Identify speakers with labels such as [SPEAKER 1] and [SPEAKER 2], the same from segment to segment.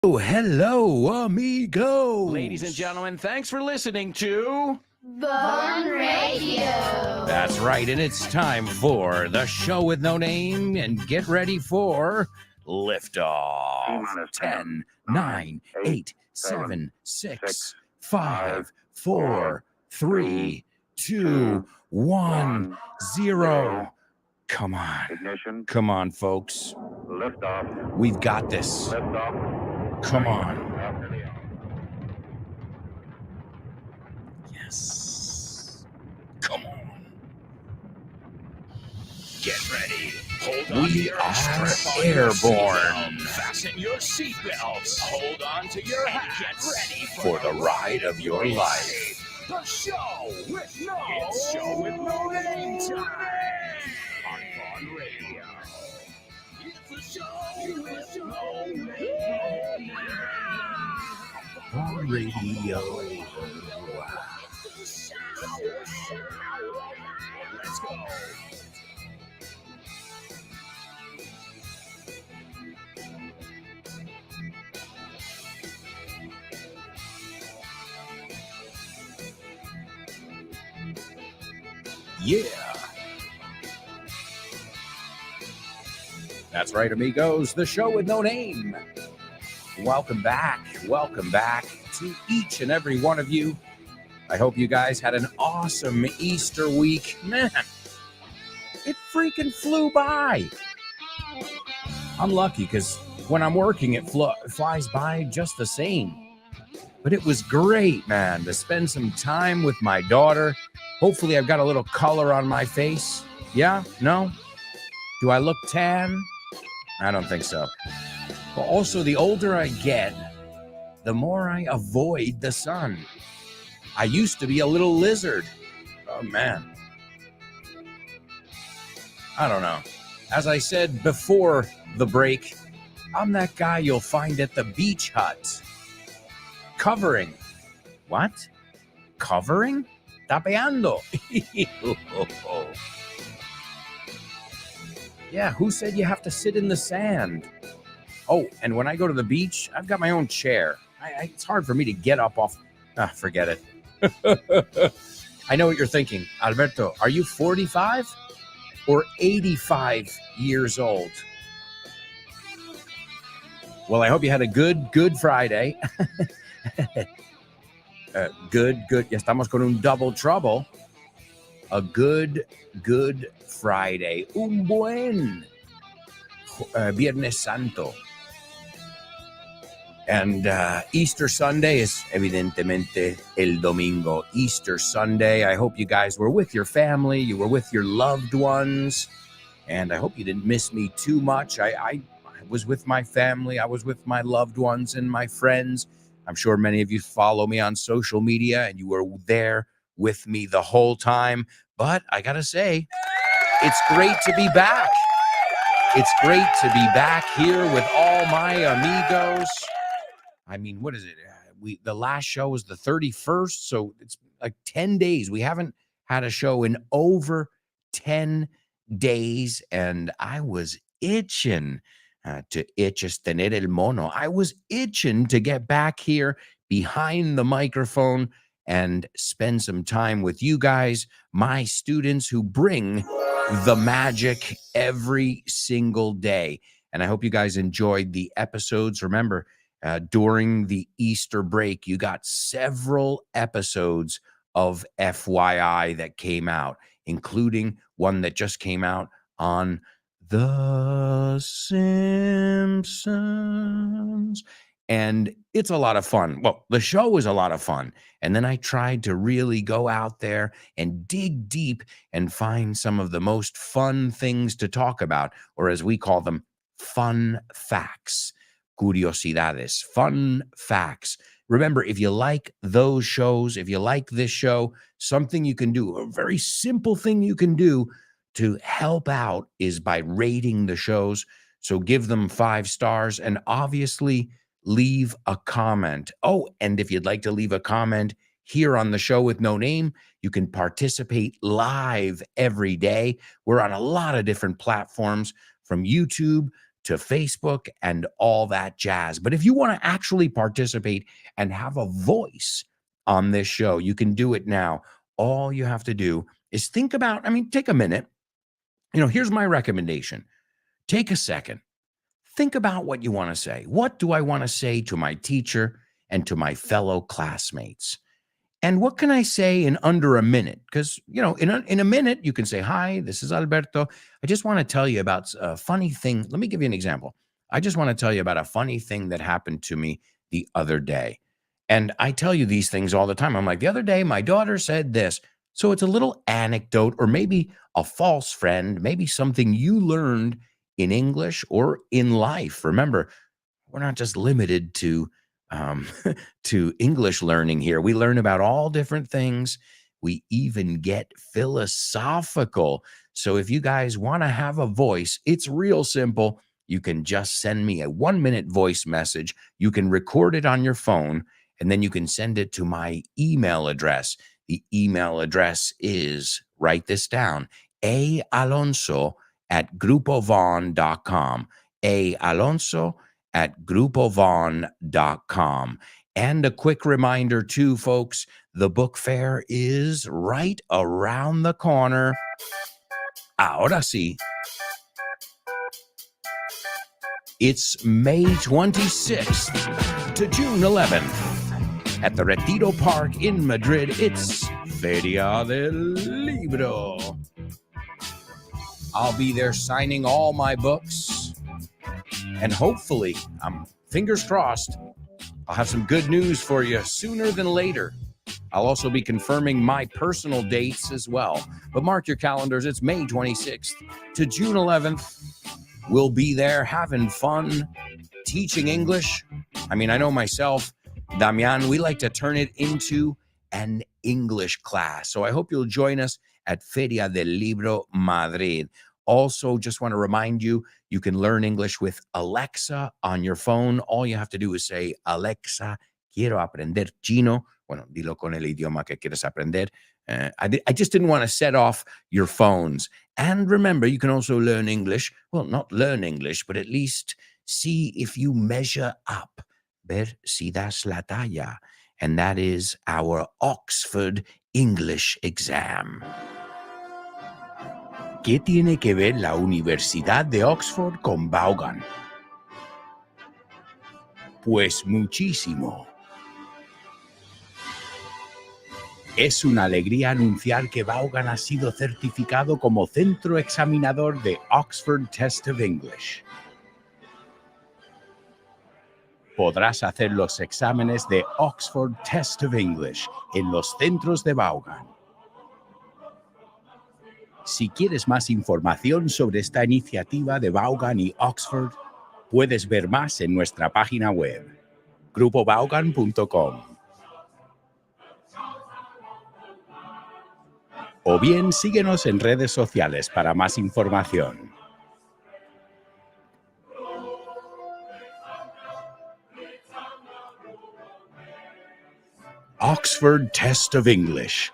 [SPEAKER 1] Oh, hello, amigo.
[SPEAKER 2] Ladies and gentlemen, thanks for listening to
[SPEAKER 3] Fun Radio.
[SPEAKER 1] That's right, and it's time for the show with no name, and get ready for liftoff. 10, 9, 8, 7, 6, 5, 4, 3, 2, 1, 0. Come on.
[SPEAKER 4] Ignition.
[SPEAKER 1] Come on, folks.
[SPEAKER 4] Liftoff.
[SPEAKER 1] We've got this.
[SPEAKER 4] Liftoff.
[SPEAKER 1] Come on.
[SPEAKER 4] After the hour.
[SPEAKER 1] Yes. Come on. Get ready.
[SPEAKER 2] Hold on to
[SPEAKER 1] We
[SPEAKER 2] your
[SPEAKER 1] are
[SPEAKER 2] strap on your
[SPEAKER 1] airborne.
[SPEAKER 2] seatbelt. Fasten your seatbelts. Hold on to your hat. Get ready
[SPEAKER 1] For the ride of your life.
[SPEAKER 2] The show with no name time on Fun Radio. It's the show with no name.
[SPEAKER 1] On radio.
[SPEAKER 2] Let's go.
[SPEAKER 1] Yeah. That's right, amigos. The show with no name. Welcome back. Welcome back to each and every one of you. I hope you guys had an awesome Easter week. Man, it freaking flew by. I'm lucky because when I'm working, it flies by just the same. But it was great, man, to spend some time with my daughter. Hopefully, I've got a little color on my face. Yeah? No? Do I look tan? I don't think so. But also, the older I get, the more I avoid the sun. I used to be a little lizard. Oh, man. I don't know. As I said before the break, I'm that guy you'll find at the beach hut. Covering. What? Covering? Tapeando. Yeah, who said you have to sit in the sand? Oh, and when I go to the beach, I've got my own chair. It's hard for me to get up off. Forget it. I know what you're thinking. Alberto, are you 45 or 85 years old? Well, I hope you had a good Friday. Good. Ya estamos con un double trouble. A good Friday. Un buen Viernes Santo. And Easter Sunday is evidentemente el domingo. Easter Sunday. I hope you guys were with your family. You were with your loved ones. And I hope you didn't miss me too much. I was with my family. I was with my loved ones and my friends. I'm sure many of you follow me on social media and you were there with me the whole time. But I got to say, it's great to be back. It's great to be back here with all my amigos. I mean, what is it? The last show was the 31st, so it's like 10 days. We haven't had a show in over 10 days, and I was itching to tener el mono. I was itching to get back here behind the microphone and spend some time with you guys, my students who bring the magic every single day. And I hope you guys enjoyed the episodes. Remember, during the Easter break, you got several episodes of FYI that came out, including one that just came out on The Simpsons. And it's a lot of fun. Well, the show was a lot of fun. And then I tried to really go out there and dig deep and find some of the most fun things to talk about, or as we call them, fun facts. Curiosidades, fun facts. Remember, if you like those shows, if you like this show, something you can do, a very simple thing you can do to help out is by rating the shows. So give them 5 stars and obviously leave a comment. Oh, and if you'd like to leave a comment here on the show with no name, you can participate live every day. We're on a lot of different platforms, from YouTube to Facebook and all that jazz. But if you want to actually participate and have a voice on this show, you can do it now. All you have to do is think about, take a minute. Here's my recommendation. Take a second. Think about what you want to say. What do I want to say to my teacher and to my fellow classmates? And what can I say in under a minute? Because, in a minute, you can say, hi, this is Alberto. I just want to tell you about a funny thing. Let me give you an example. I just want to tell you about a funny thing that happened to me the other day. And I tell you these things all the time. I'm like, the other day, my daughter said this. So it's a little anecdote or maybe a false friend, maybe something you learned in English or in life. Remember, we're not just limited to English learning here. We learn about all different things. We even get philosophical. So if you guys want to have a voice, it's real simple. You can just send me a 1-minute voice message. You can record it on your phone, and then you can send it to my email address. The email address is, write this down, aalonso@grupovon.com. aalonso@grupovon.com. And a quick reminder too, folks, the book fair is right around the corner. Ahora sí. It's May 26th to June 11th. At the Retiro Park in Madrid, it's Feria del Libro. I'll be there signing all my books. And hopefully, fingers crossed, I'll have some good news for you sooner than later. I'll also be confirming my personal dates as well. But mark your calendars, it's May 26th to June 11th. We'll be there having fun, teaching English. I know myself, Damian, we like to turn it into an English class. So I hope you'll join us at Feria del Libro Madrid. Also, just want to remind you, you can learn English with Alexa on your phone. All you have to do is say, Alexa, quiero aprender chino. Bueno, dilo con el idioma que quieres aprender. I just didn't want to set off your phones. And remember, you can also learn English. Well, not learn English, but at least see if you measure up. Ver si das la talla. And that is our Oxford English exam. ¿Qué tiene que ver la Universidad de Oxford con Vaughan? Pues muchísimo. Es una alegría anunciar que Vaughan ha sido certificado como centro examinador de Oxford Test of English. Podrás hacer los exámenes de Oxford Test of English en los centros de Vaughan. Si quieres más información sobre esta iniciativa de Vaughan y Oxford, puedes ver más en nuestra página web, grupovaughan.com. O bien síguenos en redes sociales para más información. Oxford Test of English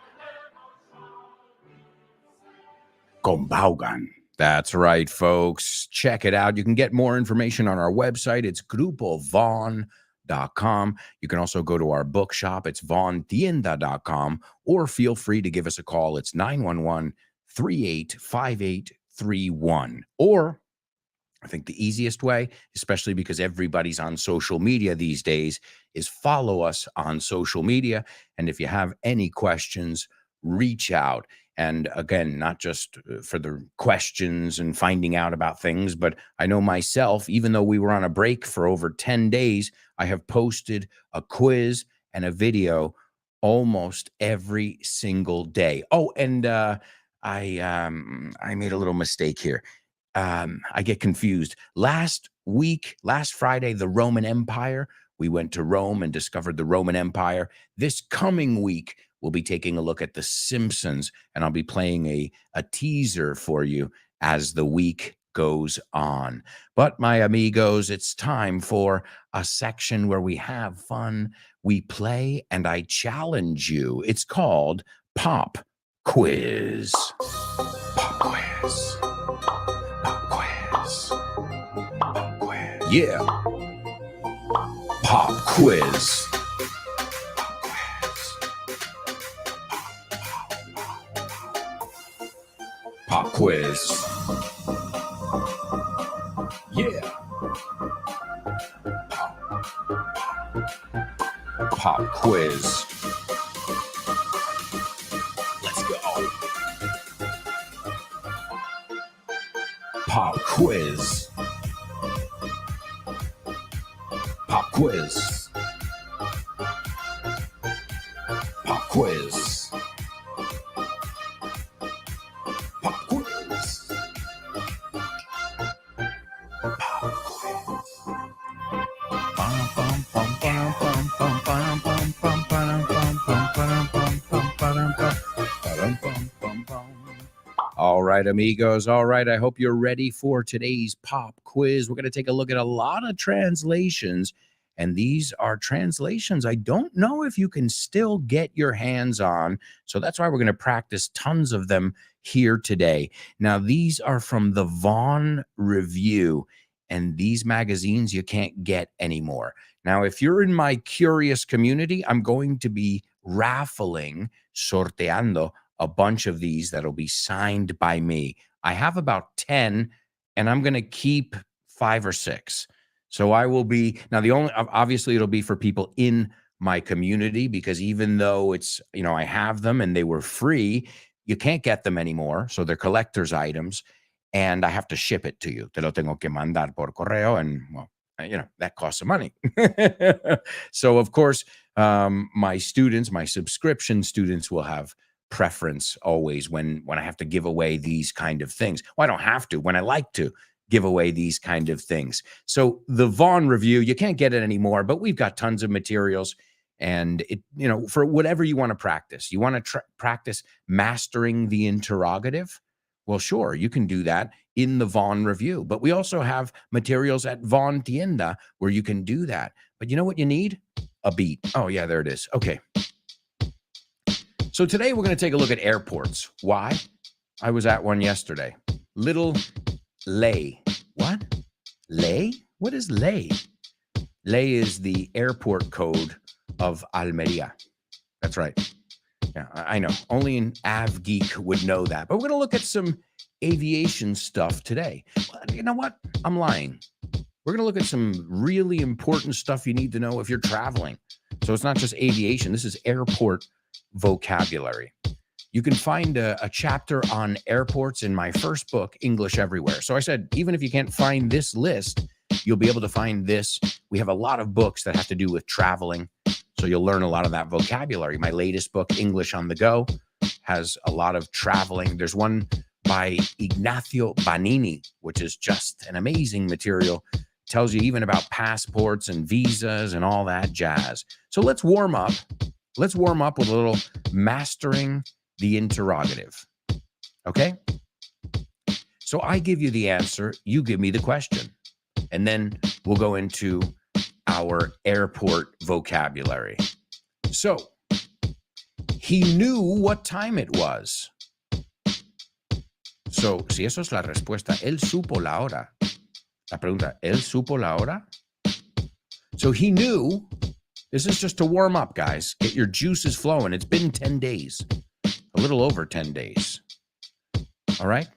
[SPEAKER 1] con Vaughan. That's right, folks. Check it out. You can get more information on our website. It's grupovon.com. You can also go to our bookshop. It's vontienda.com. Or feel free to give us a call. It's 911-385831. Or I think the easiest way, especially because everybody's on social media these days, is follow us on social media. And if you have any questions, reach out. And again, not just for the questions and finding out about things, but I know myself, even though we were on a break for over 10 days, I have posted a quiz and a video almost every single day. Oh, and I made a little mistake here. I get confused. Last Friday, the Roman Empire, we went to Rome and discovered the Roman Empire. This coming week, we'll be taking a look at The Simpsons, and I'll be playing a teaser for you as the week goes on. But my amigos, it's time for a section where we have fun, we play, and I challenge you. It's called Pop Quiz. Pop Quiz. Pop Quiz. Yeah. Pop quiz. Pop quiz. Yeah. Pop quiz. Let's go. Pop quiz. Pop quiz. Pop quiz. Pop quiz. All right, amigos. All right. I hope you're ready for today's pop quiz. We're going to take a look at a lot of translations, and these are translations I don't know if you can still get your hands on. So that's why we're going to practice tons of them here today. Now, these are from the Vaughan Review, and these magazines you can't get anymore. Now, if you're in my curious community, I'm going to be raffling, sorteando, a bunch of these that'll be signed by me. I have about 10, and I'm going to keep 5 or 6. So I will be, now the only, obviously it'll be for people in my community, because even though it's, you know, I have them and they were free, you can't get them anymore. So they're collector's items, and I have to ship it to you. Te lo tengo que mandar por correo, and well, you know, that costs some money. So of course, my students, my subscription students will have preference always when I have to give away these kind of things. Well, I don't have to, when I like to give away these kind of things. So the Vaughan Review, you can't get it anymore, but we've got tons of materials, and it, you know, for whatever you want to practice. You want to practice mastering the interrogative? Well, sure, you can do that in the Vaughan Review, but we also have materials at Vaughan Tienda where you can do that. But you know what you need? A beat. Oh yeah, there it is. Okay. So today we're going to take a look at airports. Why? I was at one yesterday. Little Ley. What? Ley? What is Ley? Ley is the airport code of Almeria. That's right. Yeah, I know. Only an Av geek would know that. But we're going to look at some aviation stuff today. Well, you know what? I'm lying. We're going to look at some really important stuff you need to know if you're traveling. So it's not just aviation. This is airport vocabulary. You can find a chapter on airports in my first book, English Everywhere. So I said, even if you can't find this list, you'll be able to find this. We have a lot of books that have to do with traveling, so you'll learn a lot of that vocabulary. My latest book, English on the Go, has a lot of traveling. There's one by Ignacio Banini, which is just an amazing material. Tells you even about passports and visas and all that jazz. So let's warm up. Let's warm up with a little mastering the interrogative. Okay? So I give you the answer, you give me the question, and then we'll go into our airport vocabulary. So, he knew what time it was. So, si eso es la respuesta, él supo la hora. La pregunta, ¿él supo la hora? So he knew. This is just to warm up, guys. Get your juices flowing. It's been 10 days, a little over 10 days. All right?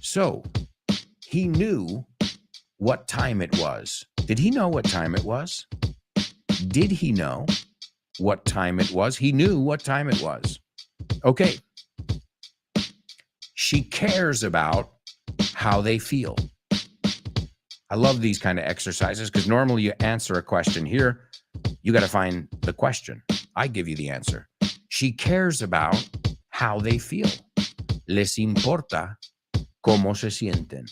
[SPEAKER 1] So he knew what time it was. Did he know what time it was? Did he know what time it was? He knew what time it was. Okay. She cares about how they feel. I love these kind of exercises because normally you answer a question. Here, you got to find the question. I give you the answer. She cares about how they feel. Les importa cómo se sienten.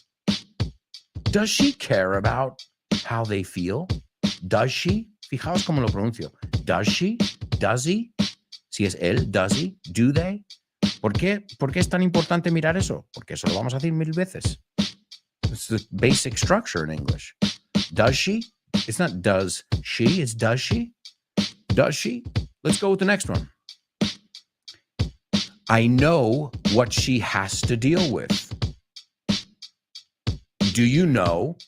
[SPEAKER 1] Does she care about how they feel? Does she? Fijaos cómo lo pronuncio. Does she? Does he? Si es él, does he? Do they? ¿Por qué es tan importante mirar eso? Porque eso lo vamos a decir 1000 veces. It's the basic structure in English. Does she? It's not does she, it's does she. Does she? Let's go with the next one. I know what she has to deal with. Do you know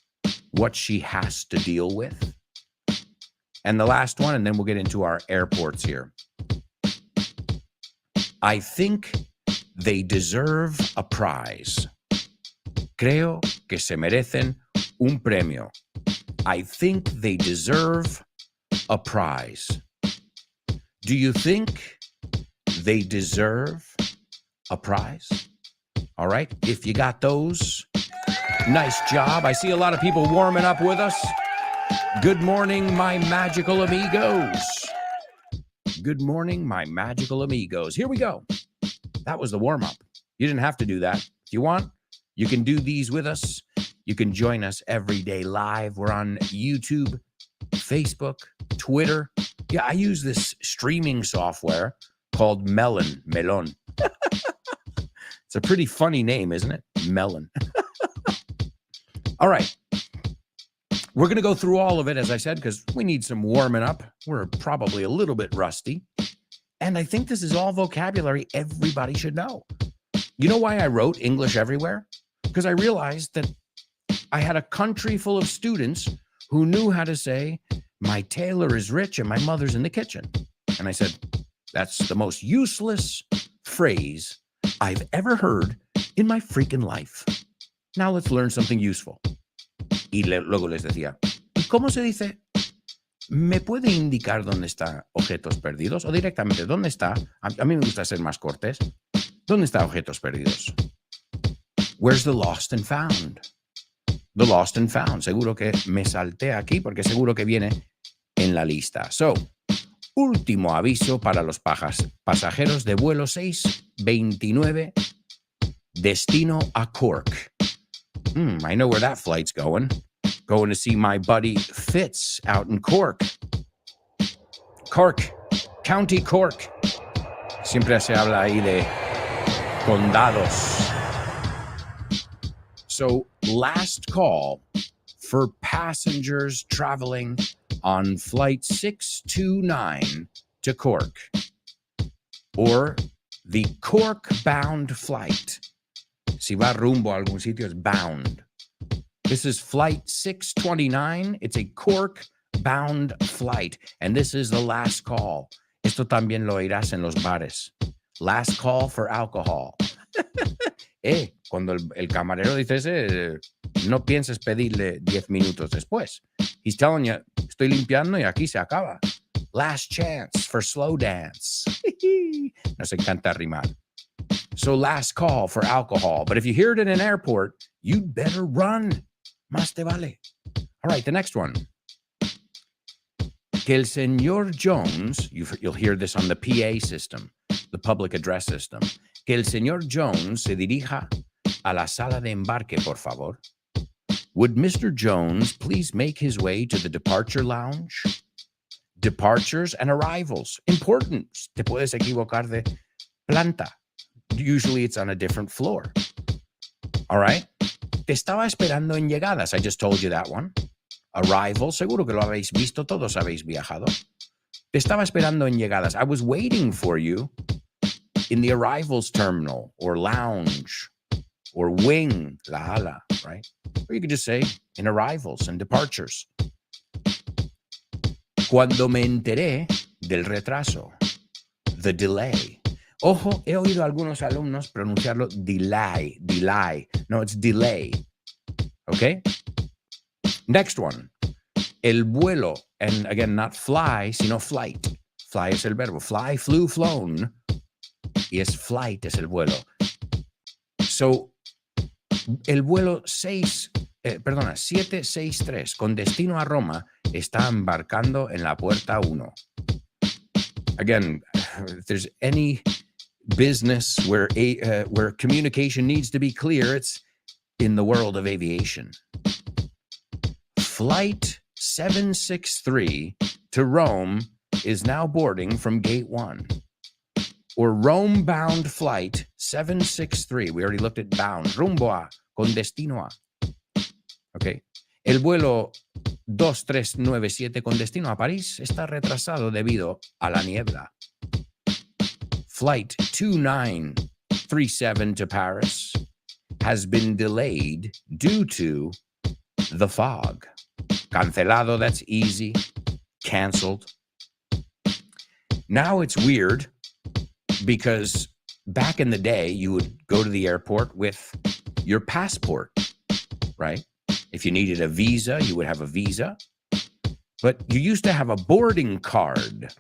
[SPEAKER 1] what she has to deal with. And the last one, and then we'll get into our airports here. I think they deserve a prize. Creo que se merecen un premio. I think they deserve a prize. Do you think they deserve a prize? All right, if you got those, nice job. I see a lot of people warming up with us. Good morning, my magical amigos. Good morning, my magical amigos. Here we go. That was the warm-up. You didn't have to do that. If you want, you can do these with us. You can join us every day live. We're on YouTube, Facebook, Twitter. Yeah, I use this streaming software called Melon. It's a pretty funny name, isn't it? Melon. All right. We're going to go through all of it, as I said, because we need some warming up. We're probably a little bit rusty. And I think this is all vocabulary everybody should know. You know why I wrote English Everywhere? Because I realized that I had a country full of students who knew how to say, my tailor is rich and my mother's in the kitchen. And I said, that's the most useless phrase I've ever heard in my freaking life. Now let's learn something useful. Y luego les decía, ¿cómo se dice? ¿Me puede indicar dónde está objetos perdidos? O directamente, ¿dónde está? A mí me gusta ser más cortés. ¿Dónde está objetos perdidos? Where's the lost and found? The lost and found. Seguro que me salté aquí porque seguro que viene en la lista. So, último aviso para los pasajeros de vuelo 629, destino a Cork. I know where that flight's going. Going to see my buddy Fitz out in Cork. Cork, County Cork. Siempre se habla ahí de condados. So, last call for passengers traveling on flight 629 to Cork, or the Cork-bound flight. Si va rumbo a algún sitio, es bound. This is flight 629. It's a Cork-bound flight, and this is the last call. Esto también lo oirás en los bares. Last call for alcohol. Cuando el camarero dice ese, no pienses pedirle 10 minutos después. He's telling you, estoy limpiando y aquí se acaba. Last chance for slow dance. Nos encanta rimar. So last call for alcohol. But if you hear it in an airport, you'd better run. Más te vale. All right, the next one. Que el señor Jones, you'll hear this on the PA system, the public address system. Que el señor Jones se dirija a la sala de embarque, por favor. Would Mr. Jones please make his way to the departure lounge? Departures and arrivals. Important. Te puedes equivocar de planta. Usually it's on a different floor. All right. Te estaba esperando en llegadas. I just told you that one. Arrival. Seguro que lo habéis visto. Todos habéis viajado. Te estaba esperando en llegadas. I was waiting for you in the arrivals terminal or lounge or wing, la ala, right? Or you could just say in arrivals and departures. Cuando me enteré del retraso, the delay. Ojo, he oído a algunos alumnos pronunciarlo delay. No, it's delay. Okay? Next one. El vuelo, and again, not fly, sino flight. Fly es el verbo. Fly, flew, flown. Y es flight, es el vuelo. So, el vuelo 763 con destino a Roma está embarcando en la puerta 1. Again, if there's any business where communication needs to be clear, it's in the world of aviation. Flight 763 to Rome is now boarding from gate 1. Or Rome-bound flight 763. We already looked at bound. Rumbo a, con destino a. Okay. El vuelo 2397 con destino a París está retrasado debido a la niebla. Flight 2937 to Paris has been delayed due to the fog. Cancelado, that's easy. Canceled. Now it's weird because back in the day, you would go to the airport with your passport, right? If you needed a visa, you would have a visa. But you used to have a boarding card.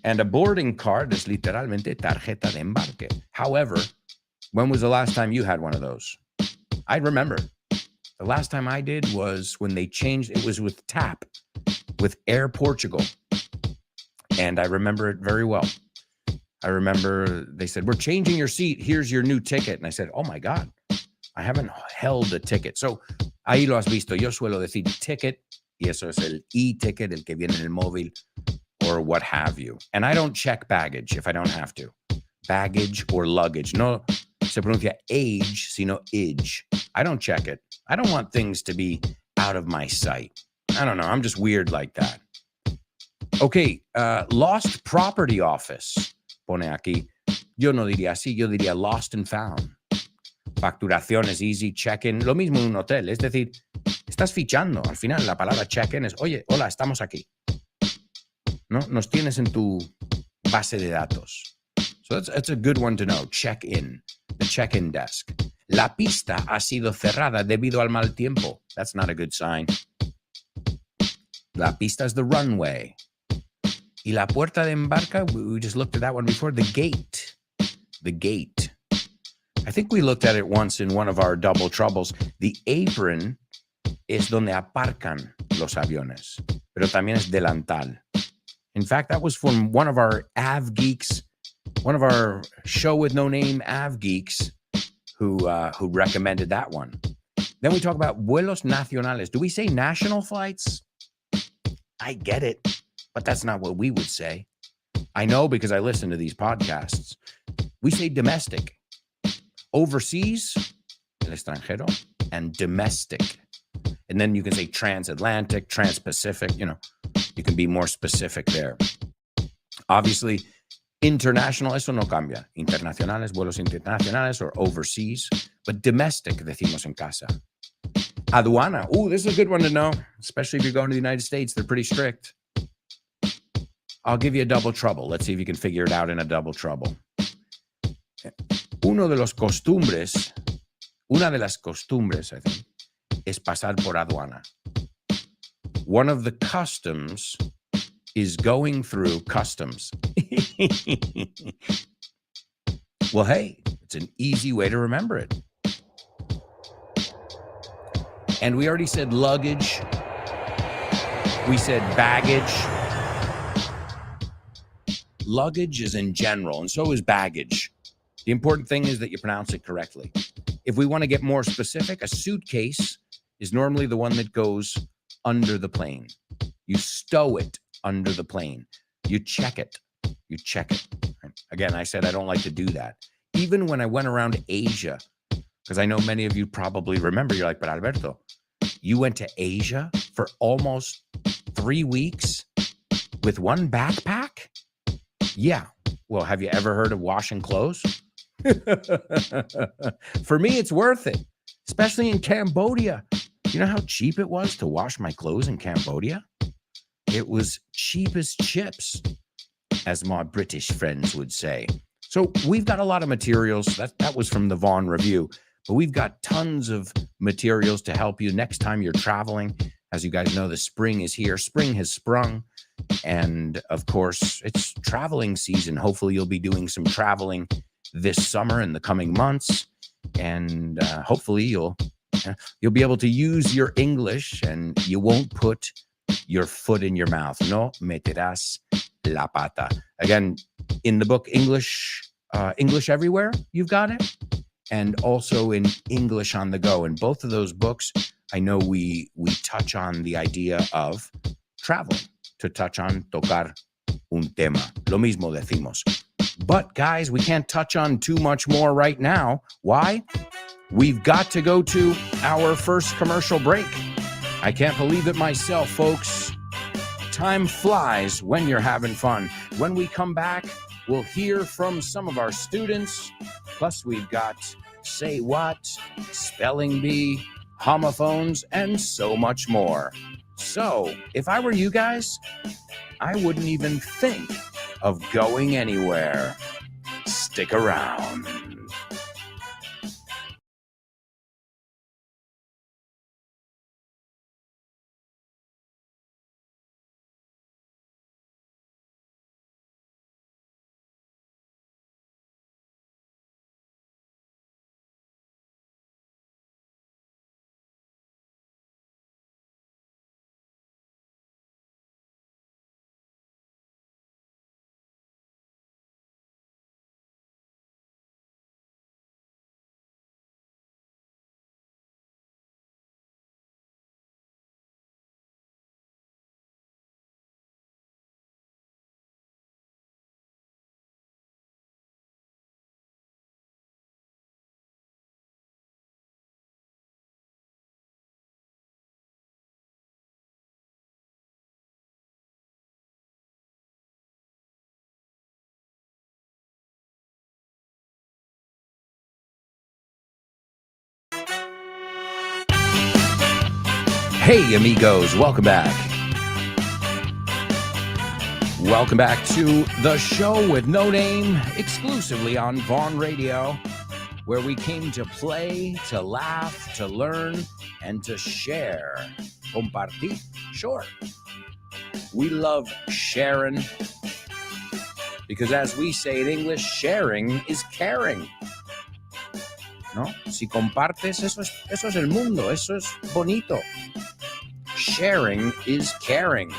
[SPEAKER 1] And a boarding card is literalmente tarjeta de embarque. However, when was the last time you had one of those? I remember. The last time I did was when they changed, it was with TAP, with Air Portugal. And I remember it very well. I remember they said, we're changing your seat. Here's your new ticket. And I said, oh my God, I haven't held a ticket. So ahí lo has visto. Yo suelo decir ticket. Y eso es el e-ticket, el que viene en el móvil, or what have you. And I don't check baggage if I don't have to. Baggage or luggage. No se pronuncia age, sino age. I don't check it. I don't want things to be out of my sight. I don't know. I'm just weird like that. Okay, lost property office. Pone aquí. Yo no diría así. Yo diría lost and found. Facturación es easy. Check-in. Lo mismo en un hotel. Es decir, estás fichando. Al final, la palabra check-in es, oye, hola, estamos aquí. ¿No? Nos tienes en tu base de datos. So that's a good one to know. Check-in. The check-in desk. La pista ha sido cerrada debido al mal tiempo. That's not a good sign. La pista is the runway. Y la puerta de embarque, we just looked at that one before. The gate. The gate. I think we looked at it once in one of our double troubles. The apron es donde aparcan los aviones. Pero también es delantal. In fact, that was from one of our Av Geeks, one of our show with no name Av Geeks who recommended that one. Then we talk about vuelos nacionales. Do we say national flights? I get it, but that's not what we would say. I know because I listen to these podcasts. We say domestic. Overseas, el extranjero, and domestic. And then you can say transatlantic, transpacific, you know, you can be more specific there. Obviously, international, eso no cambia. Internacionales, vuelos internacionales, or overseas. But domestic, decimos en casa. Aduana. Ooh, this is a good one to know, especially if you're going to the United States. They're pretty strict. I'll give you a double trouble. Let's see if you can figure it out in a double trouble. Una de las costumbres, I think, es pasar por aduana. One of the customs is going through customs. Well, hey, it's an easy way to remember it. And we already said luggage. We said baggage. Luggage is in general, and so is baggage. The important thing is that you pronounce it correctly. If we want to get more specific, a suitcase is normally the one that goes under the plane. You stow it under the plane. You check it. You check it. Again, I said I don't like to do that. Even when I went around Asia, because I know many of you probably remember, you're like, but Alberto, you went to Asia for almost 3 weeks with one backpack? Yeah. Well, have you ever heard of washing clothes? For me, it's worth it, especially in Cambodia. You know how cheap it was to wash my clothes in Cambodia? It was cheap as chips, as my British friends would say. So we've got a lot of materials. That was from the Vaughn Review. But we've got tons of materials to help you next time you're traveling. As you guys know, the spring is here. Spring has sprung. And of course, it's traveling season. Hopefully you'll be doing some traveling this summer in the coming months. And hopefully you'll be able to use your English and you won't put your foot in your mouth. No meterás la pata. Again, in the book English Everywhere, you've got it. And also in English on the Go. In both of those books, I know we touch on the idea of traveling, to touch on tocar un tema. Lo mismo decimos. But guys, we can't touch on too much more right now. Why? We've got to go to our first commercial break. I can't believe it myself, folks. Time flies when you're having fun. When we come back, we'll hear from some of our students. Plus, we've got Say What, Spelling Bee, homophones, and so much more. So, if I were you guys, I wouldn't even think of going anywhere. Stick around. Hey, amigos, welcome back. Welcome back to the show with no name, exclusively on Vaughn Radio, where we came to play, to laugh, to learn, and to share. Compartir. Sure. We love sharing because, as we say in English, sharing is caring. ¿No? Si compartes, eso es el mundo, eso es bonito. Sharing is caring.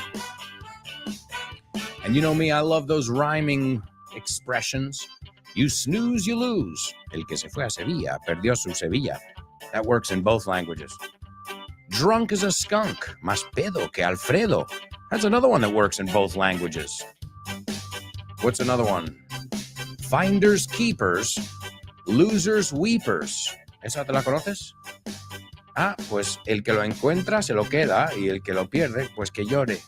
[SPEAKER 1] And you know me, I love those rhyming expressions. You snooze, you lose. El que se fue a Sevilla perdió su Sevilla. That works in both languages. Drunk as a skunk, más pedo que Alfredo. That's another one that works in both languages. What's another one? Finders keepers, losers weepers. ¿Esa te la conoces? Ah, pues el que lo encuentra se lo queda y el que lo pierde, pues que llore.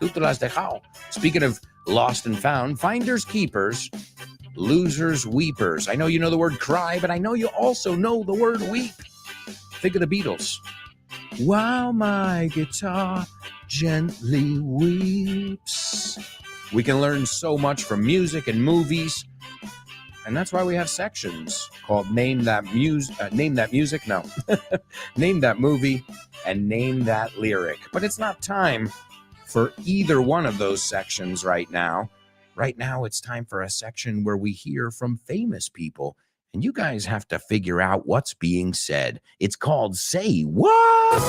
[SPEAKER 1] Tú te lo has dejado. Speaking of lost and found, finders keepers, losers weepers. I know you know the word cry, but I know you also know the word weep. Think of the Beatles. While my guitar gently weeps. We can learn so much from music and movies, and that's why we have sections called Name That Music, no. Name That Movie and Name That Lyric. But it's not time for either one of those sections right now. Right now, it's time for a section where we hear from famous people, and you guys have to figure out what's being said. It's called Say What?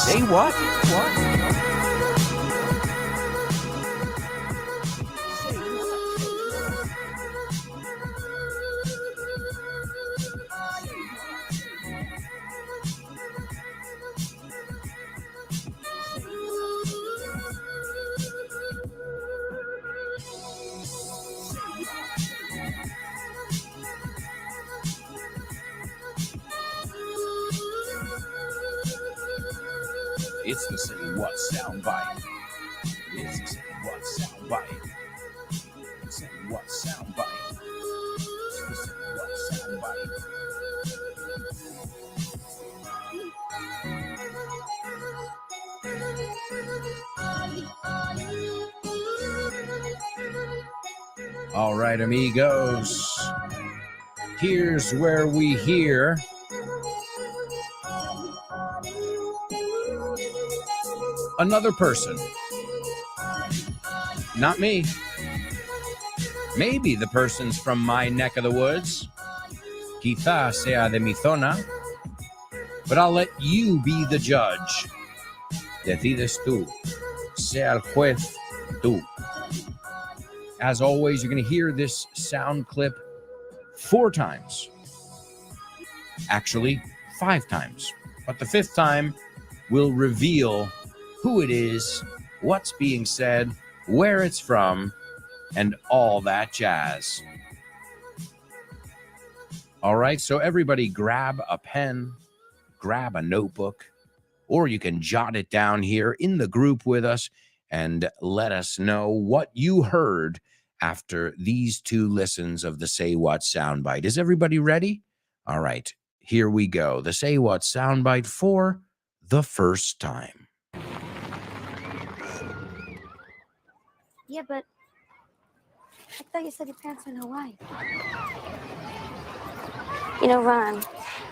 [SPEAKER 1] Say what? What? It's the Say What soundbite. It's the Say What soundbite. Say What soundbite. It's the Say What soundbite. All right, amigos. Here's where we hear another person. Not me. Maybe the person's from my neck of the woods. Quizá sea de mi zona. But I'll let you be the judge. Decides tú. Sea el juez tú. As always, you're going to hear this sound clip 4 times. Actually, 5 times. But the 5th time will reveal who it is, what's being said, where it's from, and all that jazz. All right, so everybody grab a pen, grab a notebook, or you can jot it down here in the group with us and let us know what you heard after these 2 listens of the Say What soundbite. Is everybody ready? All right, here we go. The Say What soundbite for the first time.
[SPEAKER 5] Yeah, but I thought you said your parents were in Hawaii. You know, Ron,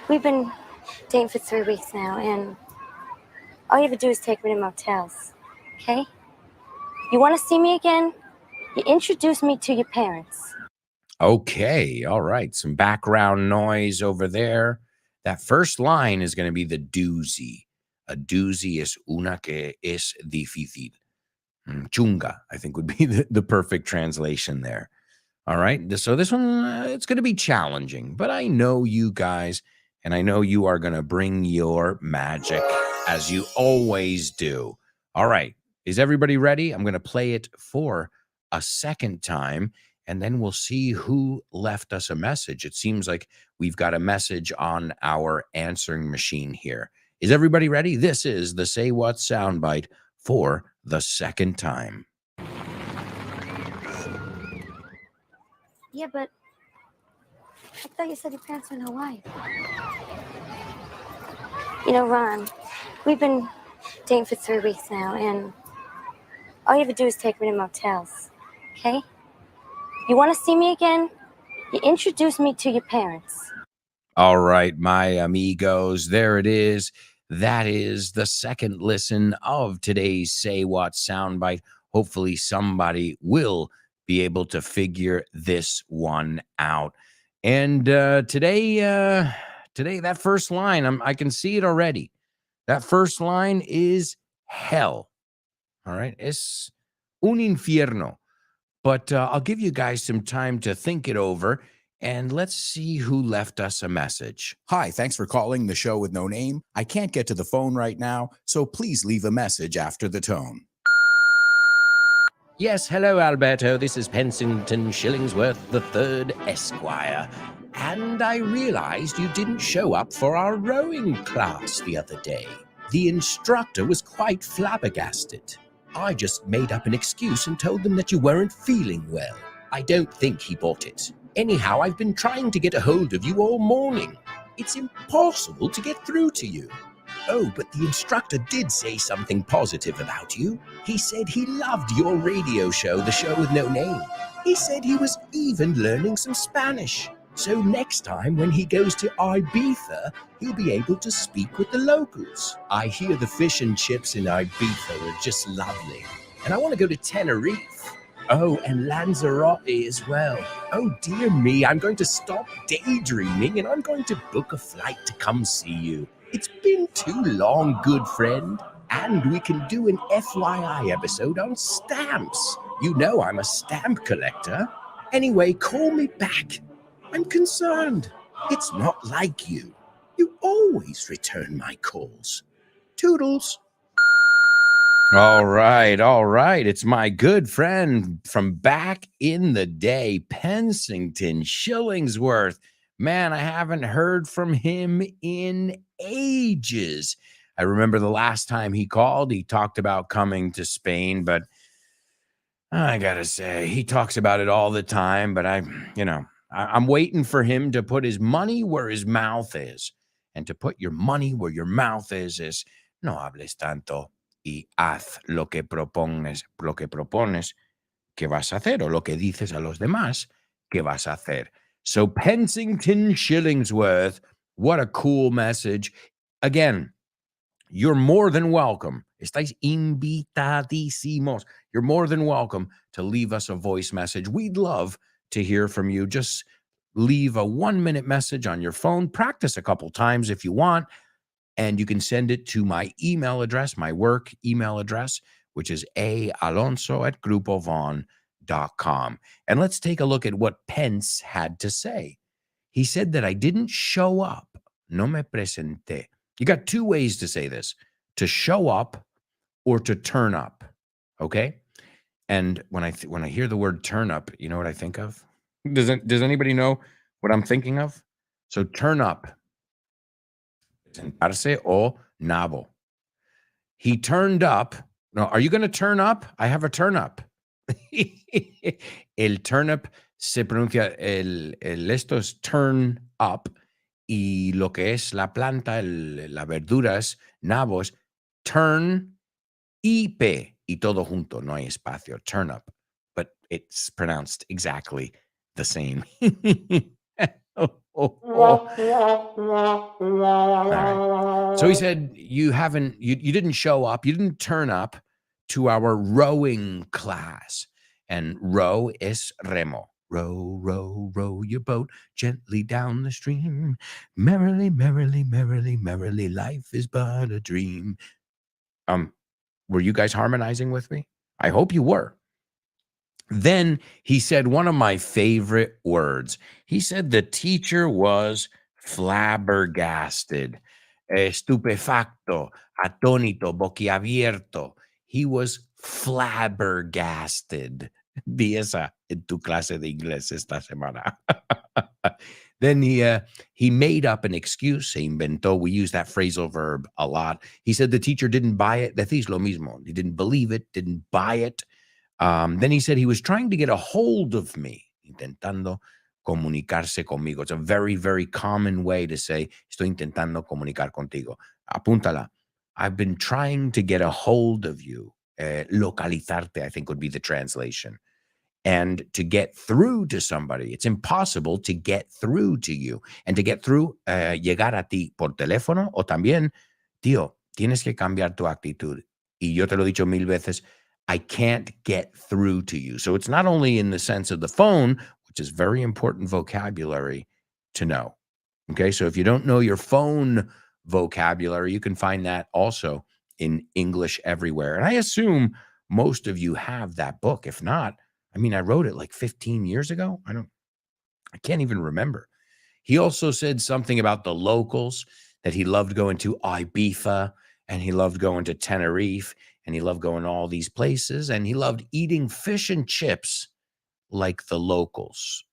[SPEAKER 5] we've been dating for 3 weeks now, and all you ever do is take me to motels, okay? You want to see me again? You introduce me to your parents.
[SPEAKER 1] Okay, all right. Some background noise over there. That first line is going to be the doozy. A doozy es una que es difícil. Chunga, I think, would be the perfect translation there. All right. So this one, it's going to be challenging, but I know you guys, and I know you are going to bring your magic as you always do. All right. Is everybody ready? I'm going to play it for a second time, and then we'll see who left us a message. It seems like we've got a message on our answering machine here. Is everybody ready? This is the Say What soundbite for the second time.
[SPEAKER 5] Yeah, but I thought you said your parents were in Hawaii. You know, Ron, we've been dating for 3 weeks now, and all you ever do is take me to motels, okay? You want to see me again? You introduce me to your parents.
[SPEAKER 1] All right, my amigos, there it is. That is the second listen of today's Say What soundbite. Hopefully somebody will be able to figure this one out. And today, that first line, I can see it already. That first line is hell. All right, es un infierno. But I'll give you guys some time to think it over, and let's see who left us a message.
[SPEAKER 6] Hi, thanks for calling the show with no name. I can't get to the phone right now, so please leave a message after the tone.
[SPEAKER 1] Yes, hello, Alberto. This is Pennington Shillingsworth III, Esquire. And I realized you didn't show up for our rowing class the other day. The instructor was quite flabbergasted. I just made up an excuse and told them that you weren't feeling well. I don't think he bought it. Anyhow, I've been trying to get a hold of you all morning. It's impossible to get through to you. Oh, but the instructor did say something positive about you. He said he loved your radio show, The Show with No Name. He said he was even learning some Spanish. So next time when he goes to Ibiza, he'll be able to speak with the locals. I hear the fish and chips in Ibiza are just lovely. And I want to go to Tenerife. Oh, and Lanzarote as well. Oh, dear me, I'm going to stop daydreaming and I'm going to book a flight to come see you. It's been too long, good friend. And we can do an FYI episode on stamps. You know I'm a stamp collector. Anyway, call me back. I'm concerned. It's not like you. You always return my calls. Toodles. All right. It's my good friend from back in the day, Pennington Shillingsworth. Man, I haven't heard from him in ages. I remember the last time he called, he talked about coming to Spain, but I gotta say, he talks about it all the time, but I'm waiting for him to put his money where his mouth is. And to put your money where your mouth is no hables tanto y haz lo que propones, que vas a hacer, o lo que dices a los demás, que vas a hacer. So Pennington Shillingsworth, what a cool message. Again, you're more than welcome. Estáis invitadísimos. You're more than welcome to leave us a voice message. We'd love to hear from you. Just leave a 1-minute message on your phone. Practice a couple times if you want. And you can send it to my email address, my work email address, which is aalonso@grupovon.com. And let's take a look at what Pence had to say. He said that I didn't show up. No me presenté. You got two ways to say this: to show up or to turn up. Okay. And when I hear the word turn up, you know what I think of? Does anybody know what I'm thinking of? So turn up. Sentarse o nabo. He turned up. No, are you going to turn up? I have a turn up. El turnip se pronuncia, el esto es turn up. y lo que es la planta, la verdura es nabos, turn y P, y todo junto, no hay espacio, turnip, but it's pronounced exactly the same. Oh. All right. So he said, you didn't show up, you didn't turn up to our rowing class. And row is remo. Row, row, row your boat gently down the stream. Merrily, merrily, merrily, merrily, life is but a dream. Were you guys harmonizing with me? I hope you were. Then he said one of my favorite words. He said the teacher was flabbergasted, estupefacto, atónito, boquiabierto. He was flabbergasted. Di esa en tu clase de inglés esta semana. Then he made up an excuse, se inventó. We use that phrasal verb a lot. He said the teacher didn't buy it. Decís lo mismo. He didn't believe it, didn't buy it. Then he said he was trying to get a hold of me, intentando comunicarse conmigo. It's a very, very common way to say, estoy intentando comunicar contigo. Apúntala. I've been trying to get a hold of you. Localizarte, I think would be the translation. And to get through to somebody, it's impossible to get through to you. And to get through, llegar a ti por teléfono, o también, tío, tienes que cambiar tu actitud. Y yo te lo he dicho 1000 veces, I can't get through to you. So it's not only in the sense of the phone, which is very important vocabulary to know. Okay, so if you don't know your phone vocabulary, you can find that also in English Everywhere. And I assume most of you have that book. If not, I mean, I wrote it like 15 years ago. I can't even remember. He also said something about the locals, that he loved going to Ibiza, and he loved going to Tenerife, and he loved going to all these places, and he loved eating fish and chips like the locals.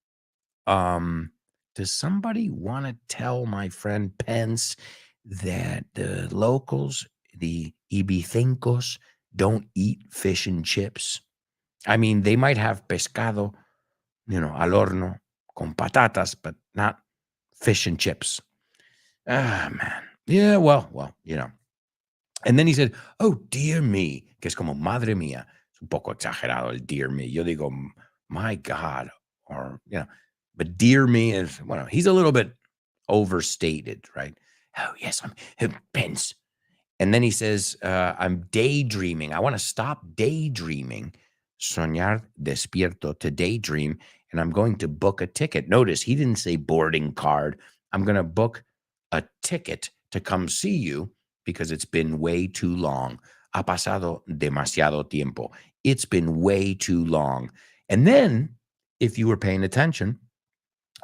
[SPEAKER 1] Does somebody want to tell my friend Pence that the locals, the Ibicencos, don't eat fish and chips? I mean, they might have pescado, al horno, con patatas, but not fish and chips. Ah, man. Yeah, well, And then he said, oh, dear me, que es como madre mía. Es un poco exagerado el dear me. Yo digo, my God, or, but dear me is, he's a little bit overstated, right? Oh, yes, I'm Pence. And then he says, I'm daydreaming. I want to stop daydreaming. Soñar despierto, to daydream, and I'm going to book a ticket. Notice he didn't say boarding card. I'm going to book a ticket to come see you because it's been way too long. Ha pasado demasiado tiempo. It's been way too long. And then, if you were paying attention,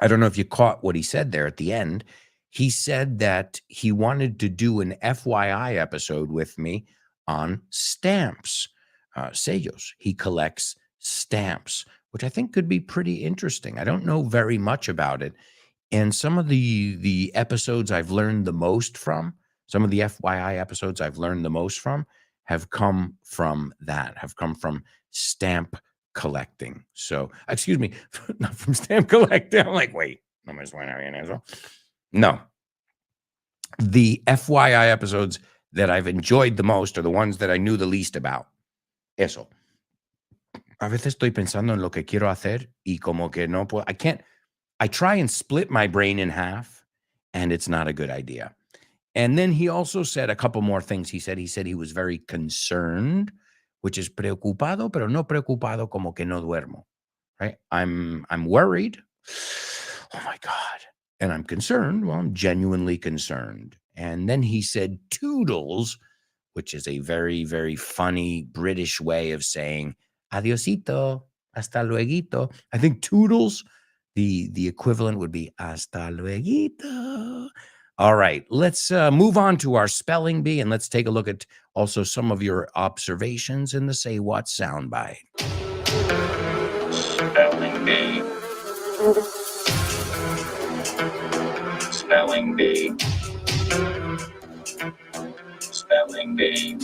[SPEAKER 1] I don't know if you caught what he said there at the end. He said that he wanted to do an FYI episode with me on stamps. Sellos. He collects stamps, which I think could be pretty interesting. I don't know very much about it. And some of the episodes I've learned the most from, some of the FYI episodes I've learned the most from, have come from stamp collecting. So, excuse me, not from stamp collecting. I'm like, wait, no me suena bien eso. No. The FYI episodes that I've enjoyed the most are the ones that I knew the least about. Eso. A veces estoy pensando en lo que quiero hacer y como que no puedo. I try and split my brain in half, and it's not a good idea. And then he also said a couple more things. He said he was very concerned, which is preocupado, pero no preocupado como que no duermo, right? I'm worried. Oh my God. And I'm concerned. Well, I'm genuinely concerned. And then he said Toodles, which is a very, very funny British way of saying adiosito, hasta lueguito. I think Toodles, the equivalent would be hasta lueguito. All right, let's move on to our spelling bee, and let's take a look at also some of your observations in the Say What soundbite.
[SPEAKER 2] Spelling bee. Spelling bee. Spelling bee.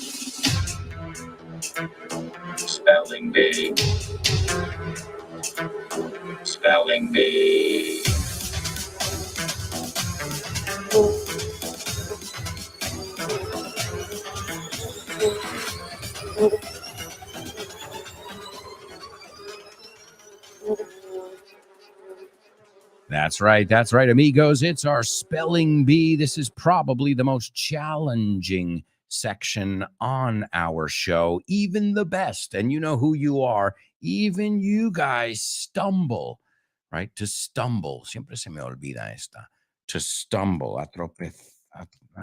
[SPEAKER 2] Spelling bee. Spelling bee.
[SPEAKER 1] That's right. That's right, amigos. It's our spelling bee. This is probably the most challenging section on our show. Even the best, and you know who you are, even you guys stumble, right? To stumble. Siempre se me olvida esta. To stumble. A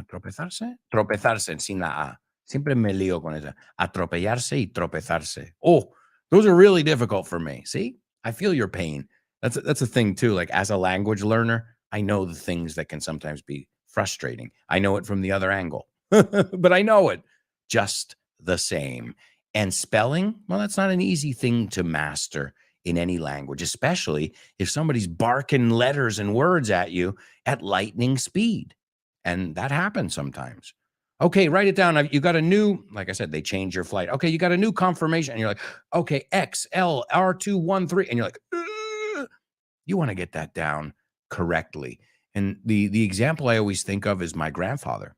[SPEAKER 1] tropezarse. Tropezarse sin la A. Siempre me lío con esa. Atropellarse y tropezarse. Oh, those are really difficult for me. See? I feel your pain. That's a thing too. Like as a language learner, I know the things that can sometimes be frustrating. I know it from the other angle, but I know it just the same. And spelling, well, that's not an easy thing to master in any language, especially if somebody's barking letters and words at you at lightning speed. And that happens sometimes. Okay, write it down. You got a new, like I said, they change your flight. Okay, you got a new confirmation. And you're like, okay, XLR213. And you're like, ugh. You want to get that down correctly. And the example I always think of is my grandfather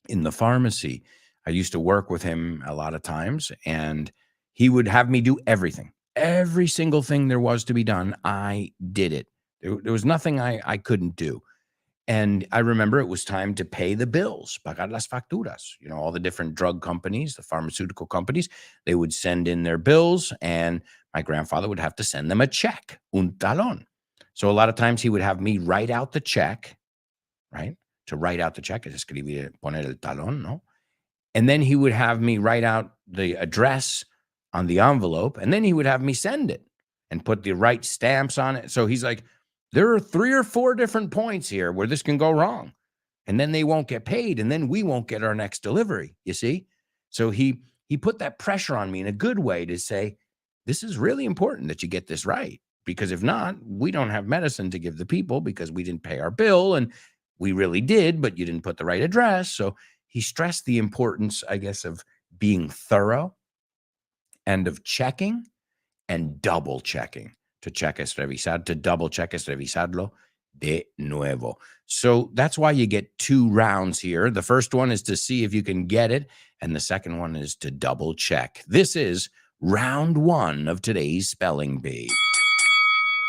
[SPEAKER 1] in the pharmacy. I used to work with him a lot of times, and he would have me do everything. Every single thing there was to be done, I did it. There was nothing I couldn't do. And I remember it was time to pay the bills, pagar las facturas. You know, all the different drug companies, the pharmaceutical companies, they would send in their bills, and my grandfather would have to send them a check, un talón. So a lot of times he would have me write out the check, right? To write out the check, es escribir, poner el talón, no? And then he would have me write out the address on the envelope, and then he would have me send it and put the right stamps on it. So he's like, there are 3 or 4 different points here where this can go wrong, and then they won't get paid, and then we won't get our next delivery, you see? So he put that pressure on me in a good way to say, this is really important that you get this right, because if not, we don't have medicine to give the people because we didn't pay our bill, and we really did, but you didn't put the right address. So he stressed the importance, I guess, of being thorough and of checking and double checking. To check es revisar, to double check es revisarlo de nuevo. So that's why you get 2 rounds here. The first one is to see if you can get it, and the second one is to double check. This is round 1 of today's spelling bee.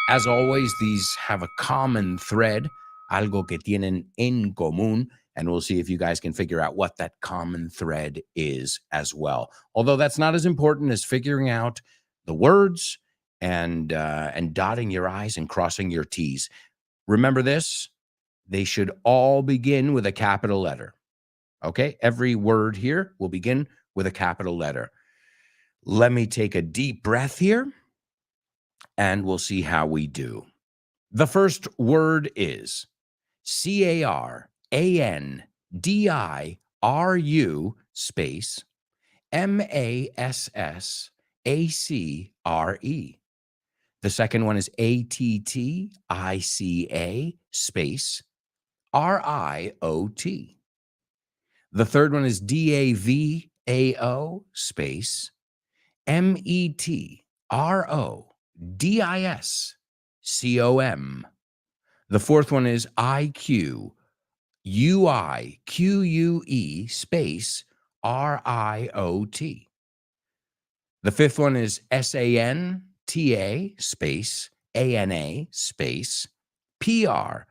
[SPEAKER 1] As always, these have a common thread, algo que tienen en común, and we'll see if you guys can figure out what that common thread is as well. Although that's not as important as figuring out the words and dotting your I's and crossing your T's. Remember this, they should all begin with a capital letter. Okay, every word here will begin with a capital letter. Let me take a deep breath here, and we'll see how we do. The first word is Carandiru space Massacre. The second one is Attica space Riot. The third one is Davao space Metrodiscom. The fourth one is IQUIQUE space RIOT. The fifth one is SANTA space ANA space PRISON.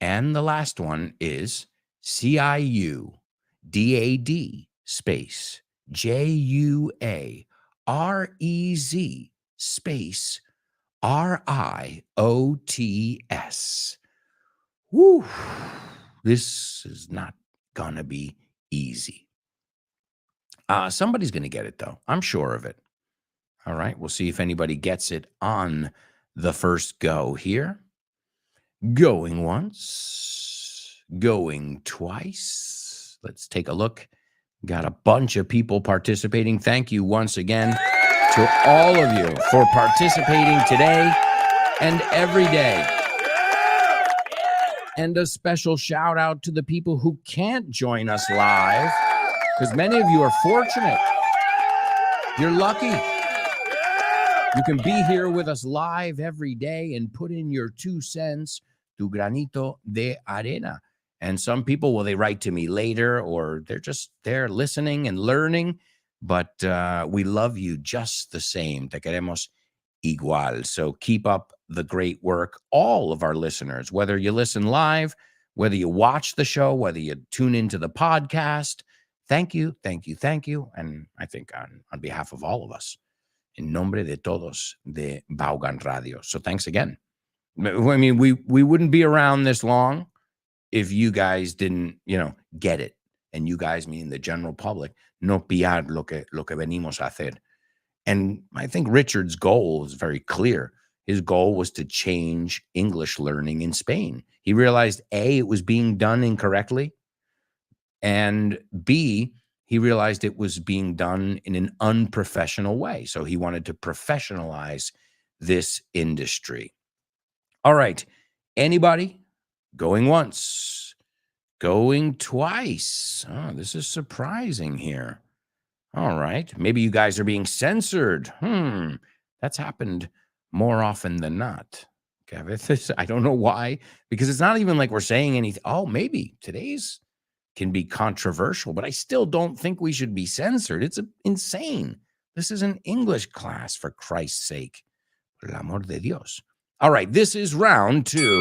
[SPEAKER 1] And the last one is CIUDAD space JUAREZ space RIOTS. Woo! This is not gonna be easy. Somebody's gonna get it though. I'm sure of it. All right, we'll see if anybody gets it on the first go here. Going once, going twice. Let's take a look. Got a bunch of people participating. Thank you once again to all of you for participating today and every day. And a special shout out to the people who can't join us live, because many of you are fortunate. You're lucky. You can be here with us live every day and put in your 2 cents, tu granito de arena. And some people, well, they write to me later, or they're just there listening and learning. But we love you just the same. Te queremos igual. So keep up the great work, all of our listeners, whether you listen live, whether you watch the show, whether you tune into the podcast. Thank you, thank you, thank you. And I think on behalf of all of us, en nombre de todos de Vaughan Radio. So thanks again. I mean, we wouldn't be around this long if you guys didn't, get it. And you guys, meaning the general public, no pillar lo que venimos a hacer. And I think Richard's goal is very clear. His goal was to change English learning in Spain. He realized, A, it was being done incorrectly, and B, he realized it was being done in an unprofessional way. So he wanted to professionalize this industry. All right. Anybody? Going once. Going twice. Oh, this is surprising here. All right. Maybe you guys are being censored. That's happened more often than not. I don't know why, because it's not even like we're saying anything. Oh, maybe today's can be controversial, but I still don't think we should be censored. It's insane. This is an English class, for Christ's sake. Por el amor de Dios. All right. This is round 2.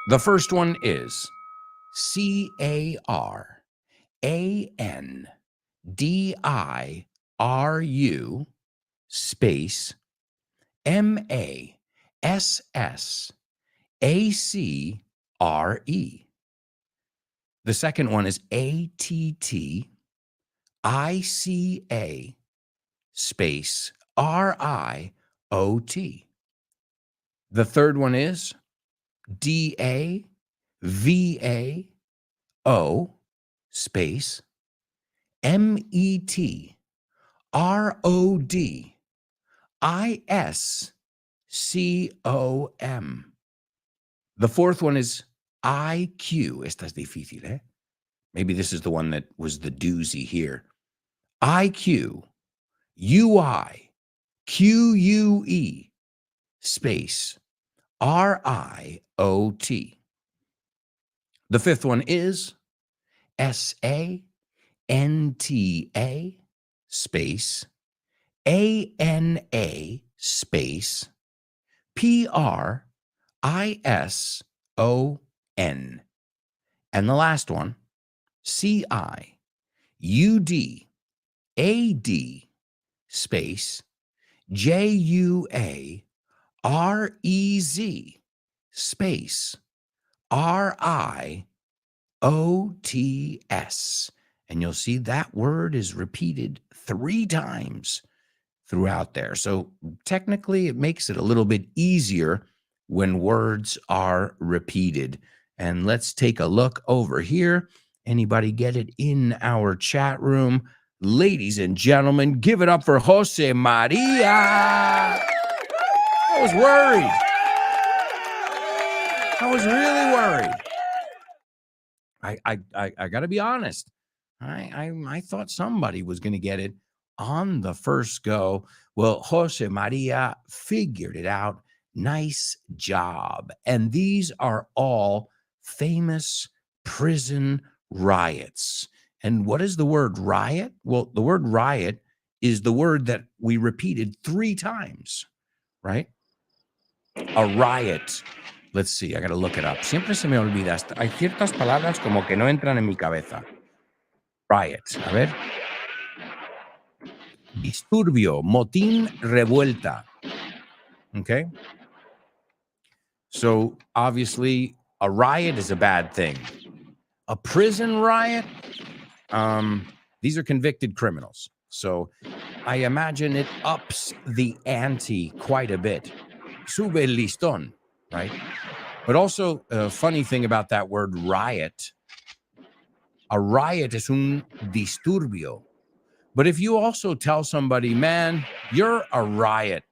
[SPEAKER 1] The first one is Carandiru space Massacre. The second one is Attica space Riot. The third one is Davao space METRODISCOM. The fourth one is IQ. Esta es difícil, eh? Maybe this is the one that was the doozy here. IQ, UI, QUE, space, RIOT. The fifth one is SANTA, space, ANA, space, PRISON. And the last one, CIUDAD, space, JUAREZ, space, RIOTS. And you'll see that word is repeated 3 times throughout there. So technically, it makes it a little bit easier when words are repeated. And let's take a look over here. Anybody get it in our chat room? Ladies and gentlemen, give it up for Jose Maria. I was worried. I was really worried. I got to be honest. I thought somebody was going to get it on the first go. Well, Jose Maria figured it out. Nice job. And these are all famous prison riots. And what is the word riot? Well, the word riot is the word that we repeated 3 times, right? A riot. Let's see, I got to look it up. Siempre se me olvida. Hay ciertas palabras como que no entran en mi cabeza. Riot. A ver. Disturbio, motín, revuelta. Okay. So obviously a riot is a bad thing. A prison riot, these are convicted criminals. So I imagine it ups the ante quite a bit. Sube el listón, right? But also a funny thing about that word riot, a riot is un disturbio. But if you also tell somebody, man, you're a riot,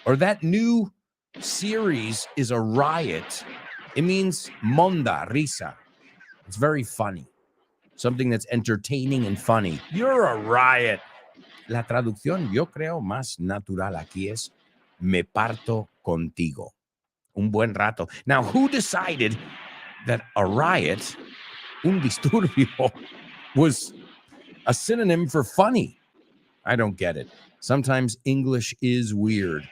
[SPEAKER 1] or that new series is a riot, it means monda, risa. It's very funny. Something that's entertaining and funny. You're a riot. La traducción, yo creo, más natural aquí es me parto contigo. Un buen rato. Now, who decided that a riot, un disturbio, was a synonym for funny? I don't get it. Sometimes English is weird.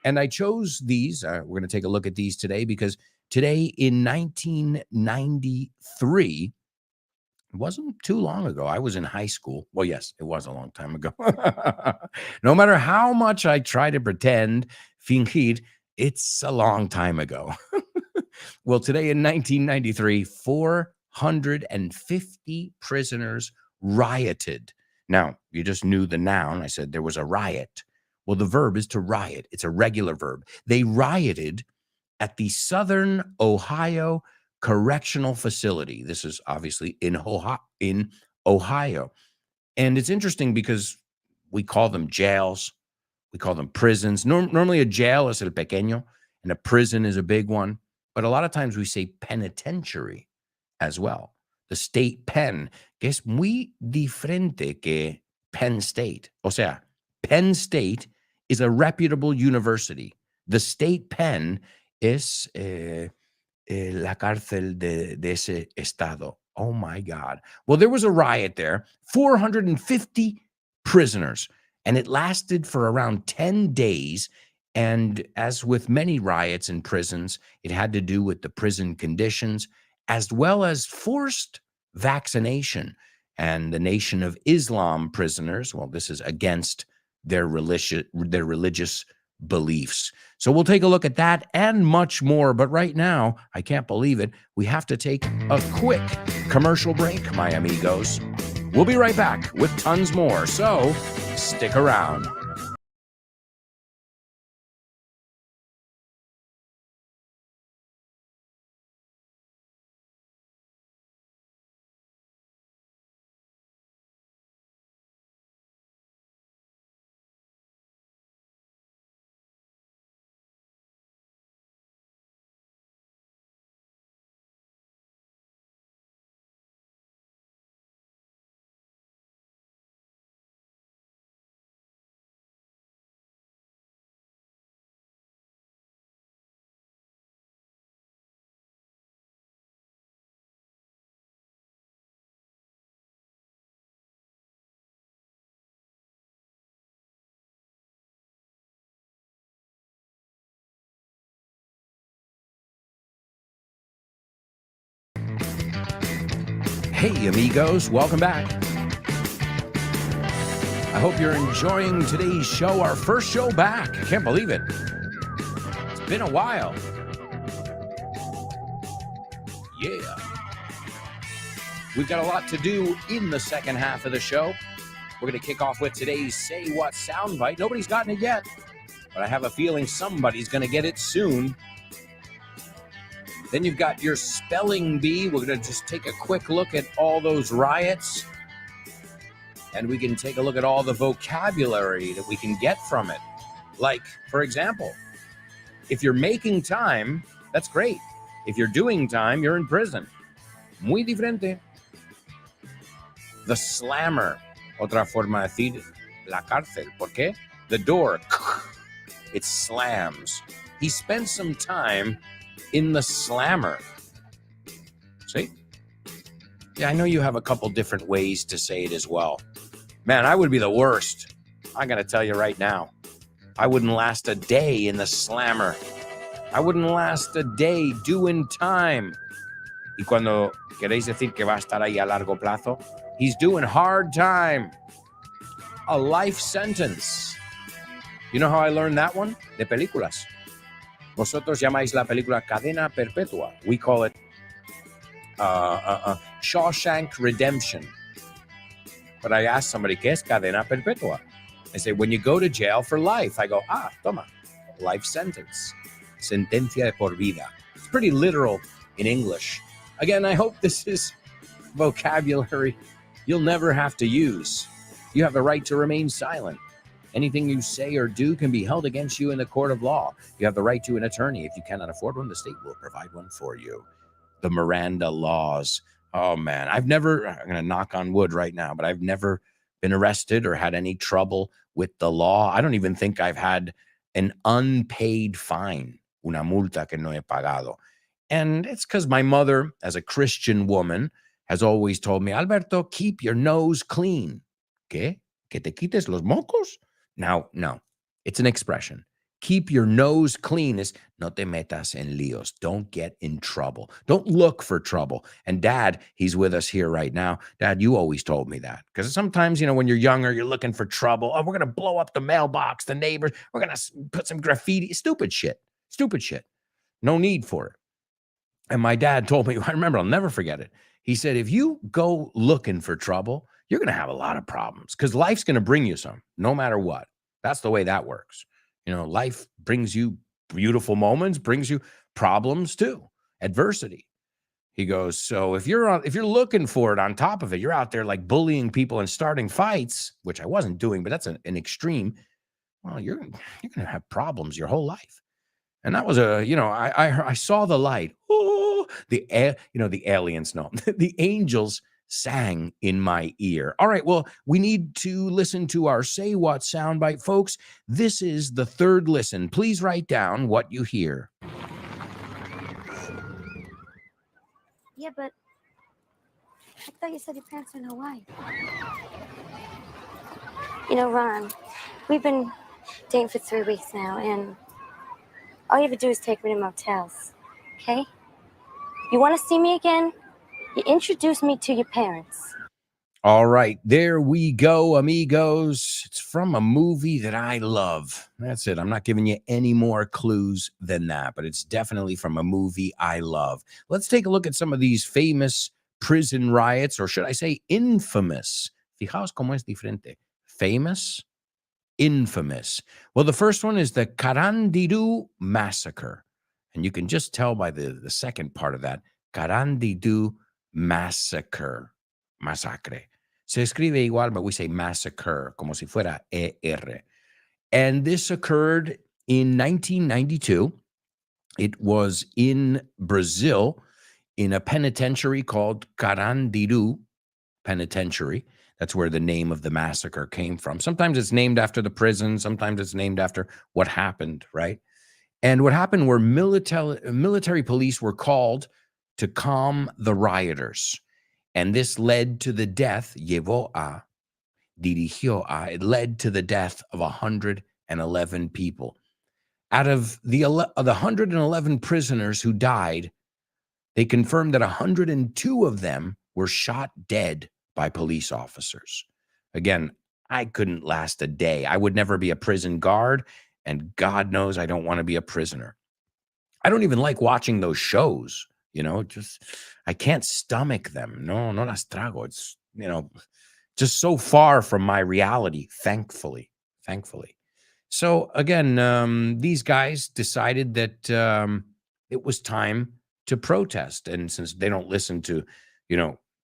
[SPEAKER 1] And I chose these. We're going to take a look at these today because today in 1993, it wasn't too long ago. I was in high school. Well, yes, it was a long time ago. No matter how much I try to pretend, fingir, it's a long time ago. Well, today in 1993, 450 prisoners rioted. Now, you just knew the noun. I said there was a riot. Well, the verb is to riot. It's a regular verb. They rioted at the Southern Ohio Correctional Facility. This is obviously in Ohio. And it's interesting because we call them jails. We call them prisons. Normally a jail is el pequeño and a prison is a big one. But a lot of times we say penitentiary as well. The state pen, que es muy diferente que Penn State. O sea, Penn State is a reputable university. The state pen es la cárcel de ese estado. Oh my God. Well, there was a riot there, 450 prisoners, and it lasted for around 10 days. And as with many riots in prisons, it had to do with the prison conditions as well as forced vaccination. And the Nation of Islam prisoners, well, this is against their religious beliefs. So we'll take a look at that and much more. But right now, I can't believe it, we have to take a quick commercial break, my amigos. We'll be right back with tons more. So stick around. Hey, amigos, welcome back. I hope you're enjoying today's show, our first show back. I can't believe it. It's been a while. Yeah. We've got a lot to do in the second half of the show. We're going to kick off with today's Say What soundbite. Nobody's gotten it yet, but I have a feeling somebody's going to get it soon. Then you've got your spelling bee. We're going to just take a quick look at all those riots. And we can take a look at all the vocabulary that we can get from it. Like, for example, if you're making time, that's great. If you're doing time, you're in prison. Muy diferente. The slammer. Otra forma de decir la cárcel. ¿Por qué? The door. It slams. He spent some time in the slammer. See? Yeah, I know you have a couple different ways to say it as well. Man, I would be the worst. I gotta tell you right now. I wouldn't last a day in the slammer. I wouldn't last a day doing time. Y cuando queréis decir que va a estar ahí a largo plazo, he's doing hard time. A life sentence. You know how I learned that one? De películas. Vosotros llamáis la película cadena perpetua. We call it Shawshank Redemption. But I asked somebody, ¿qué es cadena perpetua? I say, when you go to jail for life. I go, toma, life sentence. Sentencia de por vida. It's pretty literal in English. Again, I hope this is vocabulary you'll never have to use. You have the right to remain silent. Anything you say or do can be held against you in the court of law. You have the right to an attorney. If you cannot afford one, the state will provide one for you. The Miranda laws. Oh, man. I'm going to knock on wood right now, but I've never been arrested or had any trouble with the law. I don't even think I've had an unpaid fine, una multa que no he pagado. And it's because my mother, as a Christian woman, has always told me, Alberto, keep your nose clean. ¿Qué? Que te quites los mocos? Now, no, it's an expression. Keep your nose clean is no te metas en líos. Don't get in trouble. Don't look for trouble. And Dad, he's with us here right now. Dad, you always told me that. Because sometimes, when you're younger, you're looking for trouble. Oh, we're going to blow up the mailbox, the neighbors. We're going to put some graffiti. Stupid shit. Stupid shit. No need for it. And my dad told me, I remember, I'll never forget it. He said, if you go looking for trouble, you're going to have a lot of problems because life's going to bring you some, no matter what. That's the way that works. Life brings you beautiful moments, brings you problems too, adversity. He goes, so if you're looking for it on top of it, you're out there like bullying people and starting fights, which I wasn't doing, but that's an extreme. Well, you're going to have problems your whole life. And that was I saw the light. Oh, the aliens, no, the angels sang in my ear. All right, well, we need to listen to our Say What soundbite, folks. This is the third listen. Please write down what you hear.
[SPEAKER 5] Yeah, but I thought you said your parents are in Hawaii. Ron, we've been dating for 3 weeks now, and all you have to do is take me to motels, okay? You want to see me again? You introduce me to your parents.
[SPEAKER 1] All right, there we go, amigos. It's from a movie that I love. That's it. I'm not giving you any more clues than that, but it's definitely from a movie I love. Let's take a look at some of these famous prison riots, or should I say infamous. Fijaos cómo es diferente. Famous, infamous. Well, the first one is the Karandiru Massacre. And you can just tell by the second part of that, Karandiru Massacre. Se escribe igual, but we say massacre, como si fuera ER. And this occurred in 1992. It was in Brazil, in a penitentiary called Karandiru Penitentiary. That's where the name of the massacre came from. Sometimes it's named after the prison. Sometimes it's named after what happened, right? And what happened were military police were called to calm the rioters. And this led to the death, it led to the death of 111 people. Out of the 111 prisoners who died, they confirmed that 102 of them were shot dead by police officers. Again, I couldn't last a day. I would never be a prison guard, and God knows I don't want to be a prisoner. I don't even like watching those shows, I can't stomach them. No las trago. It's, just so far from my reality, thankfully. So again, these guys decided that it was time to protest. And since they don't listen to,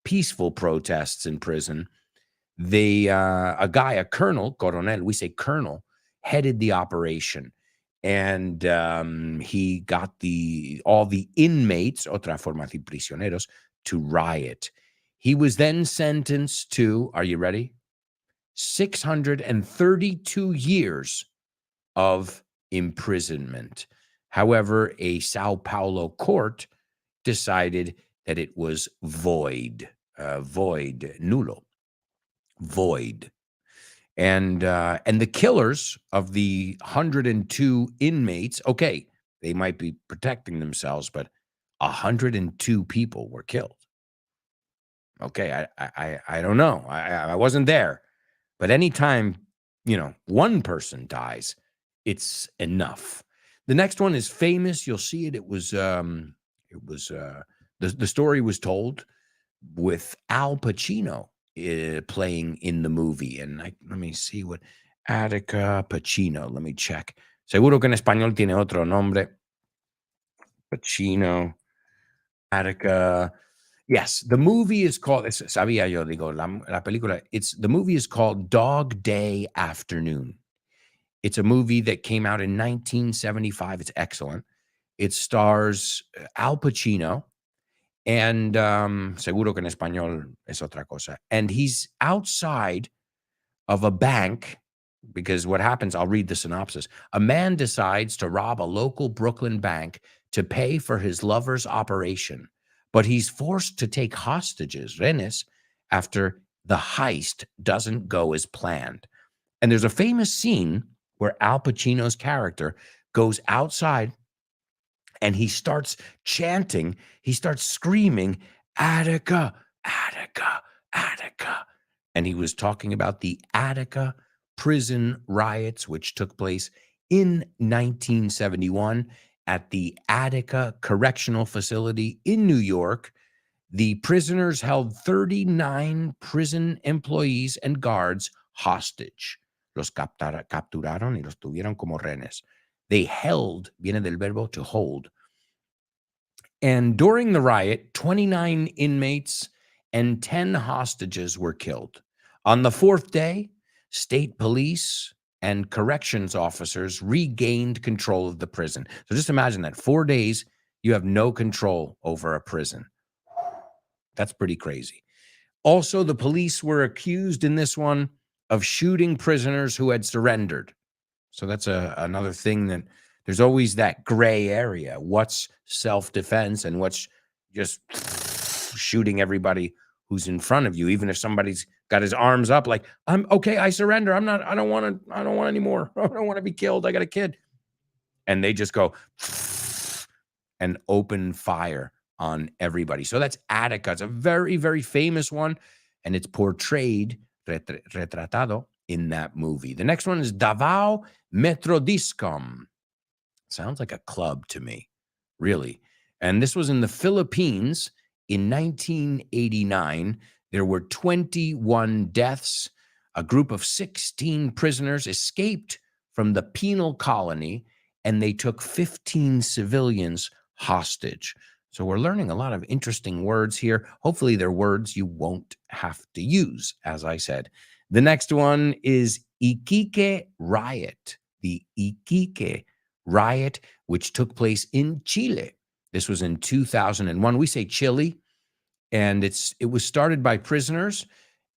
[SPEAKER 1] peaceful protests in prison, a colonel, coronel, we say colonel, headed the operation. And he got all the inmates, otra forma de prisioneros, to riot. He was then sentenced to, are you ready? 632 years of imprisonment. However, a Sao Paulo court decided that it was void, nulo, void. And the killers of the 102 inmates, okay, they might be protecting themselves, but 102 people were killed. Okay, I don't know. I wasn't there. But anytime, one person dies, it's enough. The next one is famous. You'll see it. It was the story was told with Al Pacino playing in the movie. And let me see what Attica Pacino. Let me check. Seguro que en español tiene otro nombre. Pacino, Attica. Yes, the movie is called, sabía yo, la película, the movie is called Dog Day Afternoon. It's a movie that came out in 1975. It's excellent. It stars Al Pacino, and seguro que en español es otra cosa. And he's outside of a bank, because what happens, I'll read the synopsis. A man decides to rob a local Brooklyn bank to pay for his lover's operation, but he's forced to take hostages, rehenes, after the heist doesn't go as planned. And there's a famous scene where Al Pacino's character goes outside and he starts chanting, he starts screaming, Attica, Attica, Attica. And he was talking about the Attica prison riots, which took place in 1971 at the Attica Correctional Facility in New York. The prisoners held 39 prison employees and guards hostage. Los capturaron y los tuvieron como rehenes. They held, viene del verbo to hold. And during the riot, 29 inmates and 10 hostages were killed. On the fourth day, state police and corrections officers regained control of the prison. So just imagine that 4 days, you have no control over a prison. That's pretty crazy. Also, the police were accused in this one of shooting prisoners who had surrendered. So that's another thing, that there's always that gray area. What's self-defense and what's just shooting everybody who's in front of you, even if somebody's got his arms up like, I'm okay, I surrender. I don't want any more. I don't want to be killed. I got a kid. And they just go and open fire on everybody. So that's Attica. It's a very, very famous one, and it's portrayed, retratado, in that movie. The next one is Davao Metrodiscom. Sounds like a club to me, really. And this was in the Philippines in 1989. There were 21 deaths. A group of 16 prisoners escaped from the penal colony, and they took 15 civilians hostage. So we're learning a lot of interesting words here. Hopefully they're words you won't have to use, as I said. The next one is Iquique Riot. The Iquique Riot, which took place in Chile. This was in 2001. We say Chile, and it was started by prisoners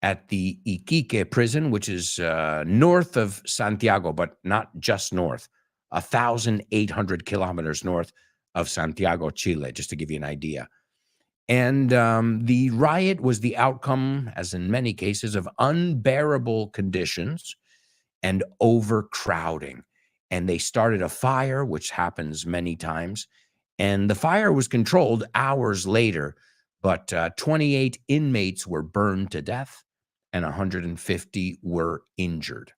[SPEAKER 1] at the Iquique prison, which is north of Santiago, but not just north, 1,800 kilometers north of Santiago, Chile, just to give you an idea. And the riot was the outcome, as in many cases, of unbearable conditions and overcrowding. And they started a fire, which happens many times. And the fire was controlled hours later, but 28 inmates were burned to death and 150 were injured.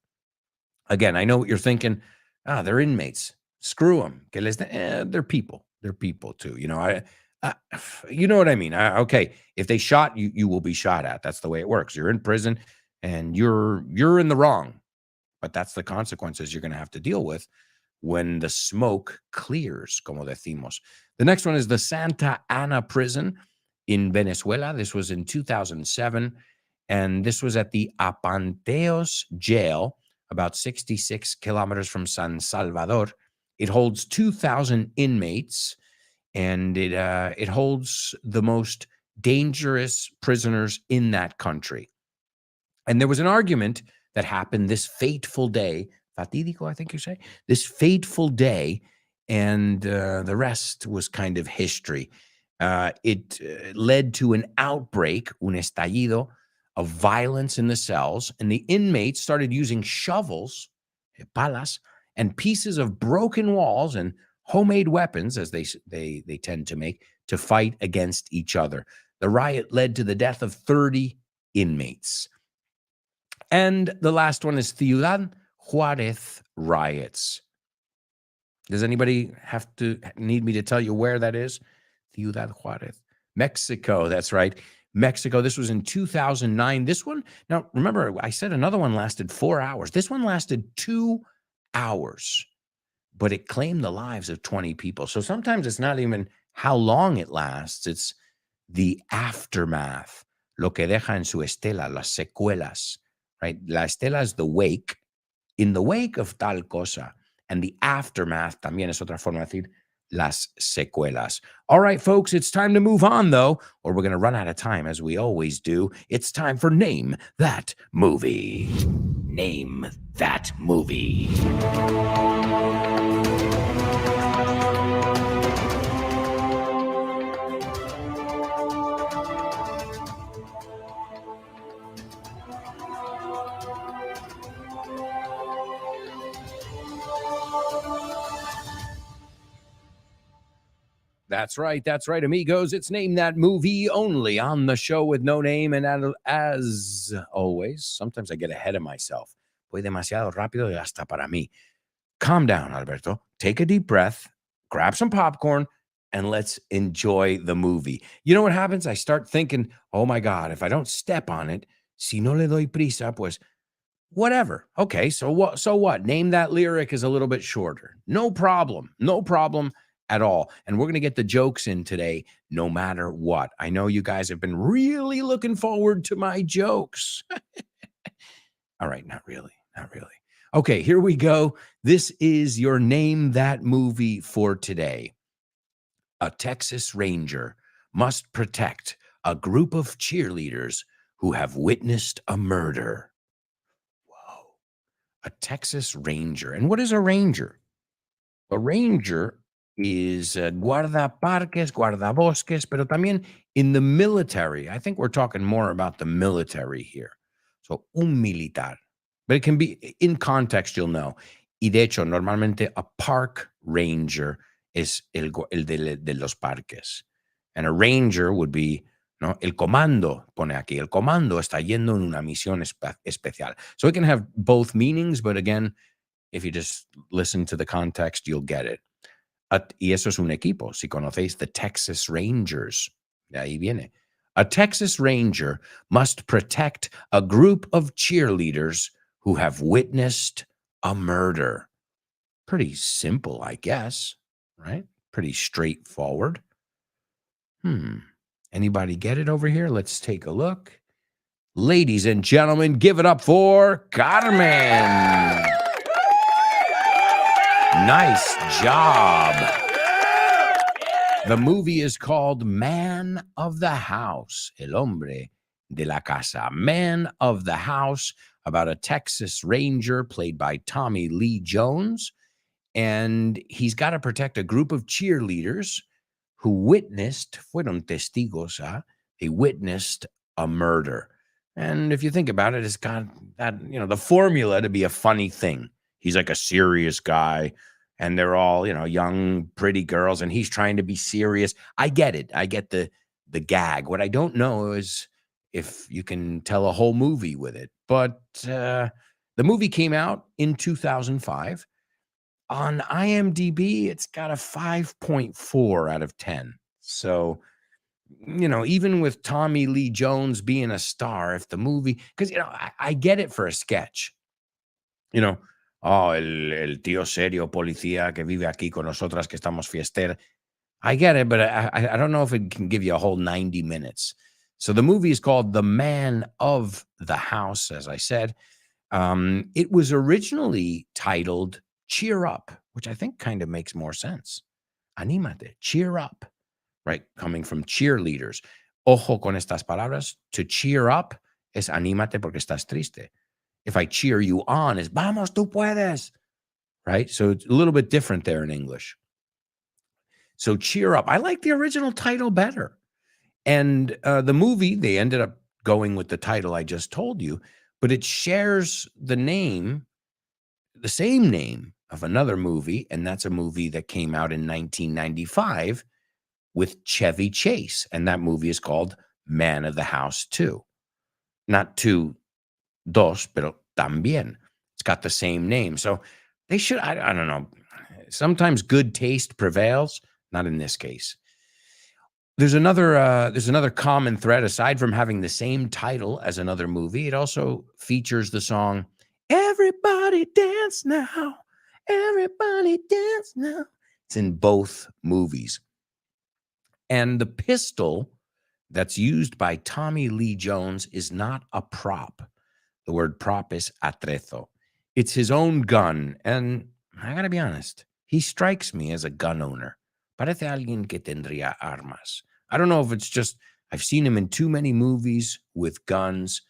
[SPEAKER 1] Again, I know what you're thinking. They're inmates. Screw them. They're people. They're people too. You know, you know what I mean? Okay, if they shot you, you will be shot at. That's the way it works. You're in prison and you're in the wrong. But that's the consequences you're going to have to deal with when the smoke clears, como decimos. The next one is the Santa Ana prison in Venezuela. This was in 2007. And this was at the Apanteos jail, about 66 kilometers from San Salvador. It holds 2,000 inmates, and it holds the most dangerous prisoners in that country. And there was an argument that happened this fateful day, fatídico, I think you say, this fateful day, and the rest was kind of history. It led to an outbreak, un estallido, of violence in the cells, and the inmates started using shovels, palas, and pieces of broken walls and homemade weapons, as they tend to make, to fight against each other. The riot led to the death of 30 inmates. And the last one is Ciudad Juarez riots. Does anybody need me to tell you where that is? Ciudad Juarez, Mexico. That's right. Mexico. This was in 2009. This one, now remember, I said another one lasted 4 hours. This one lasted 2 hours, but it claimed the lives of 20 people. So sometimes it's not even how long it lasts, it's the aftermath. Lo que deja en su estela, las secuelas, right? La estela is the wake, in the wake of tal cosa. And the aftermath también es otra forma de decir las secuelas. All right, folks, it's time to move on, though, or we're going to run out of time, as we always do. It's time for Name That Movie. Name That Movie. That's right, amigos. It's Name That Movie only on the show with no name. And as always, sometimes I get ahead of myself. Voy demasiado rápido y hasta para mí. Calm down, Alberto. Take a deep breath, grab some popcorn, and let's enjoy the movie. You know what happens? I start thinking, oh my God, if I don't step on it, si no le doy prisa, pues whatever. Okay, so what? So what? Name That lyric is a little bit shorter. No problem at all. And we're going to get the jokes in today, no matter what. I know you guys have been really looking forward to my jokes. All right, not really. Okay, here we go. This is your Name That movie for today. A Texas Ranger must protect a group of cheerleaders who have witnessed a murder. Whoa. A Texas Ranger. And what is a ranger? A ranger is guardaparques, guardabosques, pero también in the military. I think we're talking more about the military here. So, un militar. But it can be, in context, you'll know. Y de hecho, normalmente a park ranger es el de los parques. And a ranger would be, ¿no? El comando, pone aquí. El comando está yendo en una misión especial. So it can have both meanings, but again, if you just listen to the context, you'll get it. Y eso es un equipo. Si conocéis the Texas Rangers, de ahí viene. A Texas Ranger must protect a group of cheerleaders who have witnessed a murder. Pretty simple, I guess, right? Pretty straightforward. Anybody get it over here? Let's take a look. Ladies and gentlemen, give it up for Carmen. Nice job. The movie is called Man of the House, El Hombre de la Casa. Man of the House, about a Texas Ranger played by Tommy Lee Jones. And he's got to protect a group of cheerleaders who witnessed, fueron testigos, they witnessed a murder. And if you think about it, it's got that, the formula to be a funny thing. He's like a serious guy, and they're all, young, pretty girls, and he's trying to be serious. I get it. I get the gag. What I don't know is if you can tell a whole movie with it. But the movie came out in 2005. On IMDb, it's got a 5.4 out of 10. So, even with Tommy Lee Jones being a star, if the movie, because, I get it for a sketch. El tío serio policía que vive aquí con nosotras que estamos fiesteras. I get it, but I don't know if it can give you a whole 90 minutes. So the movie is called The Man of the House, as I said. It was originally titled Cheer Up, which I think kind of makes more sense. Anímate, cheer up, right? Coming from cheerleaders. Ojo con estas palabras. To cheer up es anímate porque estás triste. If I cheer you on, is vamos, tú puedes, right? So it's a little bit different there in English. So cheer up. I like the original title better. And the movie, they ended up going with the title I just told you, but it shares the same name of another movie, and that's a movie that came out in 1995 with Chevy Chase, and that movie is called Man of the House 2. Not 2, dos, pero también. It's got the same name. So they should, I don't know, sometimes good taste prevails, not in this case. There's another common thread. Aside from having the same title as another movie, it also features the song Everybody Dance Now. Everybody Dance Now. It's in both movies. And the pistol that's used by Tommy Lee Jones is not a prop. The word prop is atrezo. It's his own gun. And I gotta be honest, he strikes me as a gun owner. Parece alguien que tendría armas. I don't know if it's just, I've seen him in too many movies with guns,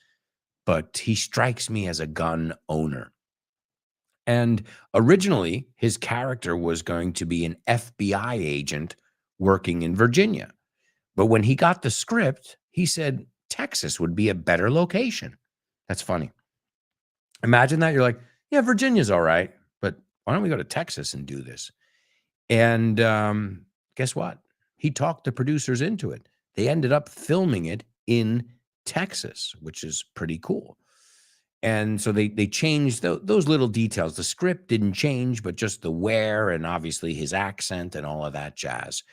[SPEAKER 1] but he strikes me as a gun owner. And originally, his character was going to be an FBI agent working in Virginia. But when he got the script, he said Texas would be a better location. That's funny. Imagine that. You're like, yeah, Virginia's all right, but why don't we go to Texas and do this? And guess what? he talked the producers into it. They ended up filming it in Texas, which is pretty cool. And so they changed those little details. The script didn't change, but just the where and obviously his accent and all of that jazz.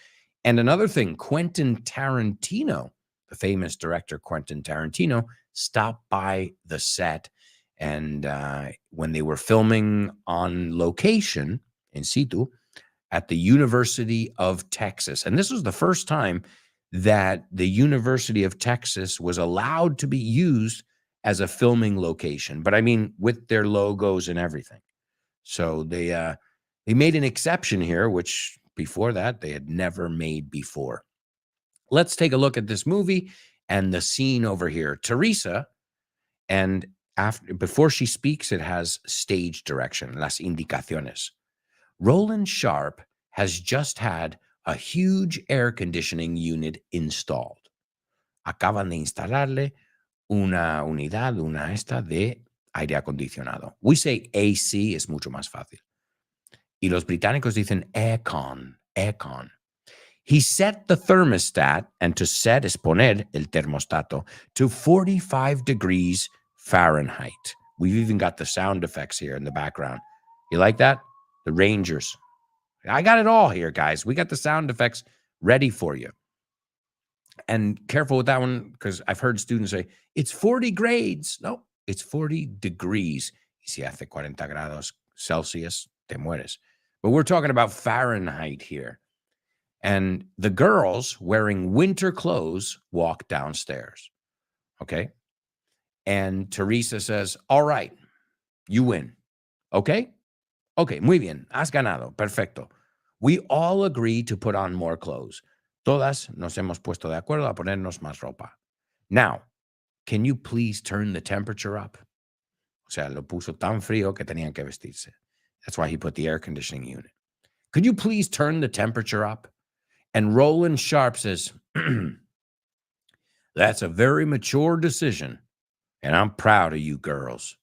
[SPEAKER 1] And another thing, Quentin Tarantino, the famous director Quentin Tarantino, stopped by the set. And when they were filming on location in situ at the University of Texas, and this was the first time that the University of Texas was allowed to be used as a filming location, but I mean, with their logos and everything. So they made an exception here, which before that they had never made before. Let's take a look at this movie and the scene over here. Teresa, and before she speaks, it has stage direction, las indicaciones. Roland Sharp has just had a huge air conditioning unit installed. Acaban de instalarle una unidad, una esta de aire acondicionado. We say AC, es mucho más fácil. Y los británicos dicen aircon, aircon. He set the thermostat, and to set es poner el termostato, to 45 degrees Fahrenheit. We've even got the sound effects here in the background. You like that? The Rangers. I got it all here, guys. We got the sound effects ready for you. And careful with that one, because I've heard students say, it's 40 grades. No, it's 40 degrees. Y si hace 40 grados Celsius, te mueres. But we're talking about Fahrenheit here. And the girls wearing winter clothes walk downstairs. Okay? And Teresa says, all right, you win. Okay? Okay, muy bien. Has ganado. Perfecto. We all agree to put on more clothes. Todas nos hemos puesto de acuerdo a ponernos más ropa. Now, can you please turn the temperature up? O sea, lo puso tan frío que tenían que vestirse. That's why he put the air conditioning unit. Could you please turn the temperature up? And Roland Sharp says, that's a very mature decision, and I'm proud of you girls.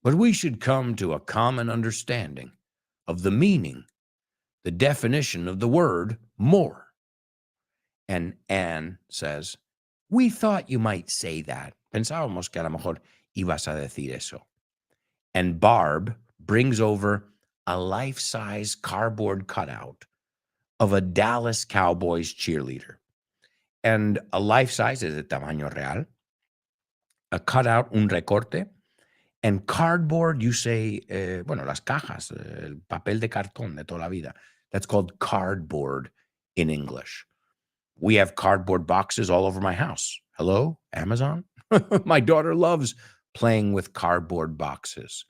[SPEAKER 1] But we should come to a common understanding of the meaning, the definition of the word more. And Anne says, we thought you might say that. Pensábamos que a lo mejor ibas a decir eso. And Barb brings over a life-size cardboard cutout of a Dallas Cowboys cheerleader. And a life-size es de tamaño real. A cutout, un recorte. And cardboard, you say, las cajas, el papel de cartón de toda la vida. That's called cardboard in English. We have cardboard boxes all over my house. Hello, Amazon? My daughter loves playing with cardboard boxes.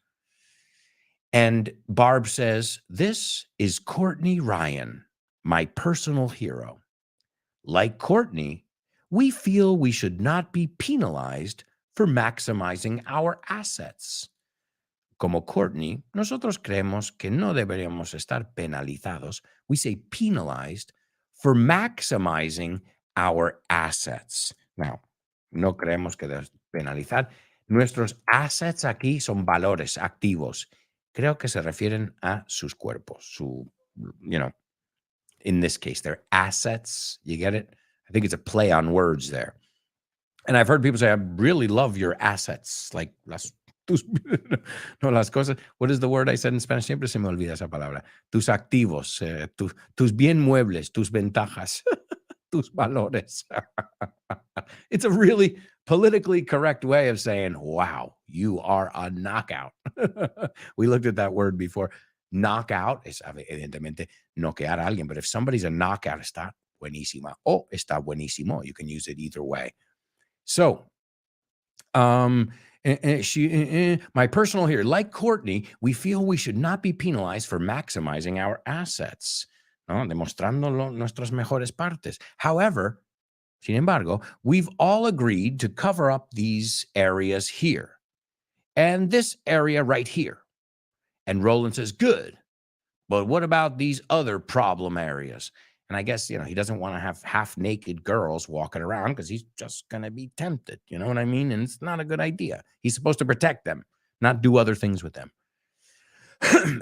[SPEAKER 1] And Barb says, this is Courtney Ryan, my personal hero. Like Courtney, we feel we should not be penalized for maximizing our assets. Como Courtney, nosotros creemos que no deberíamos estar penalizados. We say penalized for maximizing our assets. Now, no creemos que debemos penalizar. Nuestros assets aquí son valores activos. Creo que se refieren a sus cuerpos, in this case, they're assets. You get it? I think it's a play on words there. And I've heard people say, I really love your assets, like las cosas. What is the word I said in Spanish? Siempre se me olvida esa palabra. Tus activos, tus bien muebles, tus ventajas, tus valores. It's a really politically correct way of saying, wow, you are a knockout. We looked at that word before. Knockout es evidentemente noquear a alguien, but if somebody's a knockout, está buenísima o está buenísimo. You can use it either way. So, my personal here, like Courtney, we feel we should not be penalized for maximizing our assets, ¿no? Demostrando nuestras mejores partes. However, sin embargo, we've all agreed to cover up these areas here and this area right here. And Roland says, good, but what about these other problem areas? And I guess, he doesn't want to have half-naked girls walking around because he's just going to be tempted. You know what I mean? And it's not a good idea. He's supposed to protect them, not do other things with them.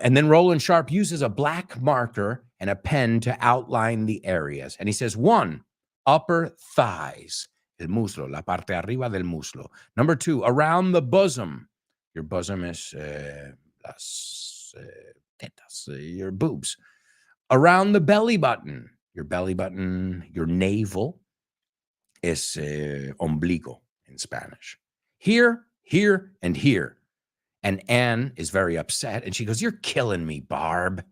[SPEAKER 1] And then Roland Sharp uses a black marker and a pen to outline the areas. And he says, 1, upper thighs, el muslo, la parte arriba del muslo. Number 2, around the bosom. Your bosom is las tetas, your boobs. Around the belly button. Your belly button, your navel is ombligo in Spanish. Here, here, and here. And Anne is very upset, and she goes, "You're killing me, Barb."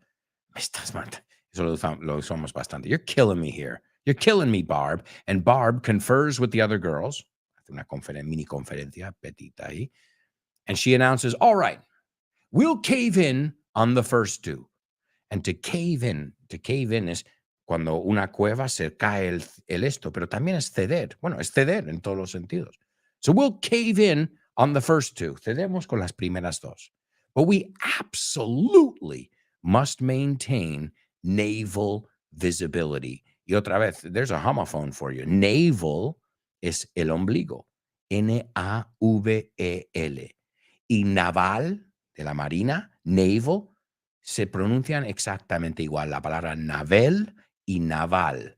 [SPEAKER 1] Me estás matando. Eso lo usamos bastante. You're killing me here. You're killing me, Barb. And Barb confers with the other girls. Hace una mini conferencia petita ahí. And she announces, "All right, we'll cave in on the first 2." And to cave in es cuando una cueva se cae el esto, pero también es ceder. Bueno, es ceder en todos los sentidos. So we'll cave in on the first 2. Cedemos con las primeras 2. But we absolutely must maintain naval visibility. Y otra vez, there's a homophone for you. Naval es el ombligo. N-A-V-E-L. Y naval, de la marina, naval, se pronuncian exactamente igual. La palabra navel y naval.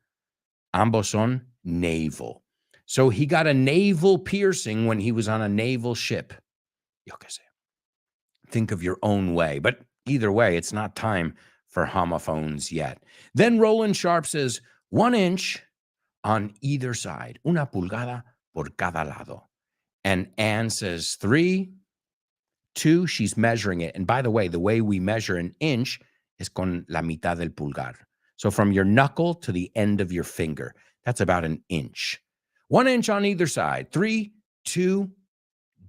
[SPEAKER 1] Ambos son naval. So he got a naval piercing when he was on a naval ship. Yo qué sé. Think of your own way. But either way, it's not time for homophones yet. Then Roland Sharp says, 1 inch on either side. Una pulgada por cada lado. And Anne says 3, 2, she's measuring it. And by the way we measure an inch is con la mitad del pulgar. So from your knuckle to the end of your finger, that's about an inch. 1 inch on either side. 3, 2,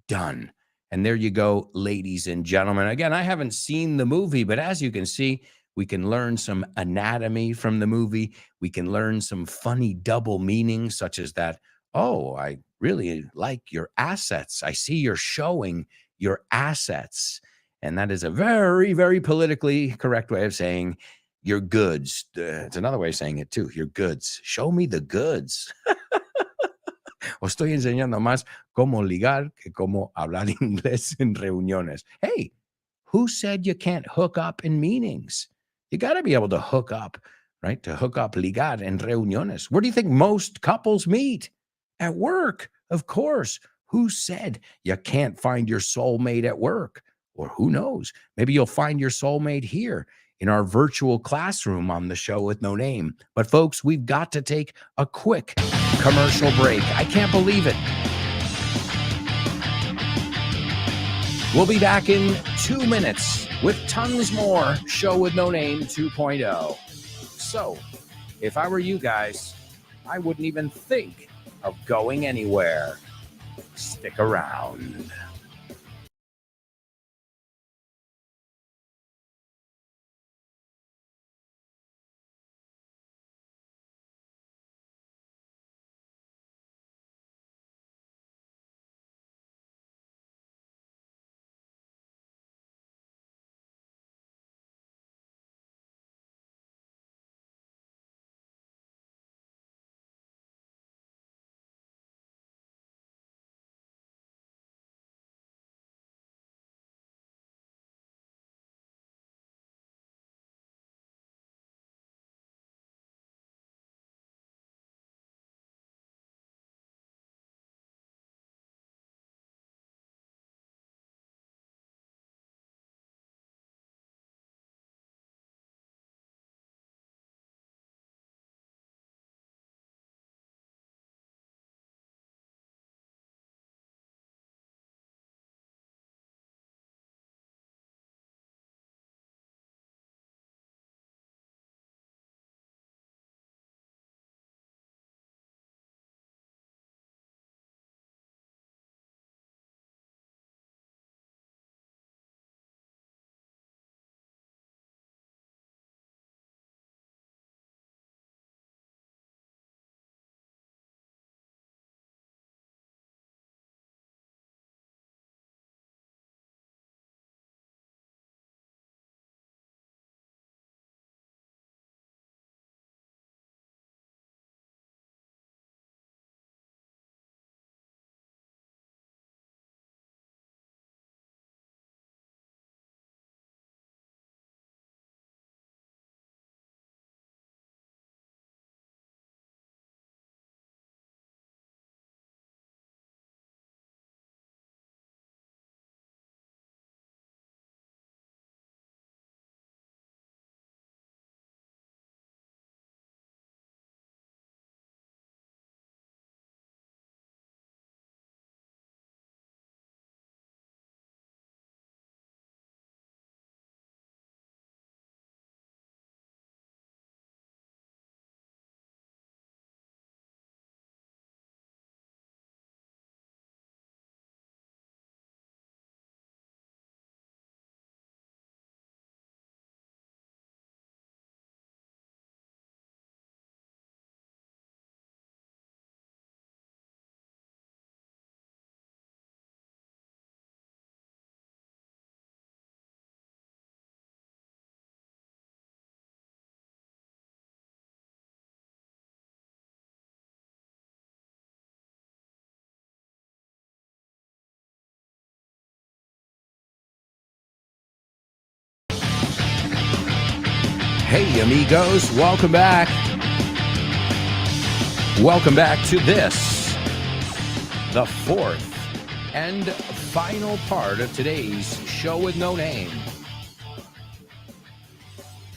[SPEAKER 1] done. And there you go, ladies and gentlemen. Again, I haven't seen the movie, but as you can see, we can learn some anatomy from the movie. We can learn some funny double meanings, such as that, "Oh, I really like your assets. I see you're showing your assets." And that is a very, very politically correct way of saying your goods. It's another way of saying it too, your goods. Show me the goods. Os estoy enseñando más cómo ligar que cómo hablar inglés en reuniones. Hey, who said you can't hook up in meetings? You got to be able to hook up, right? To hook up, ligar en reuniones. Where do you think most couples meet? At work, of course. Who said you can't find your soulmate at work? Or who knows? Maybe you'll find your soulmate here in our virtual classroom on the show with no name. But folks, we've got to take a quick commercial break. I can't believe it. We'll be back in 2 minutes with tons more Show with No Name 2.0. So, if I were you guys, I wouldn't even think of going anywhere. Stick around. Hey, amigos, welcome back. Welcome back to this, the fourth and final part of today's show with no name.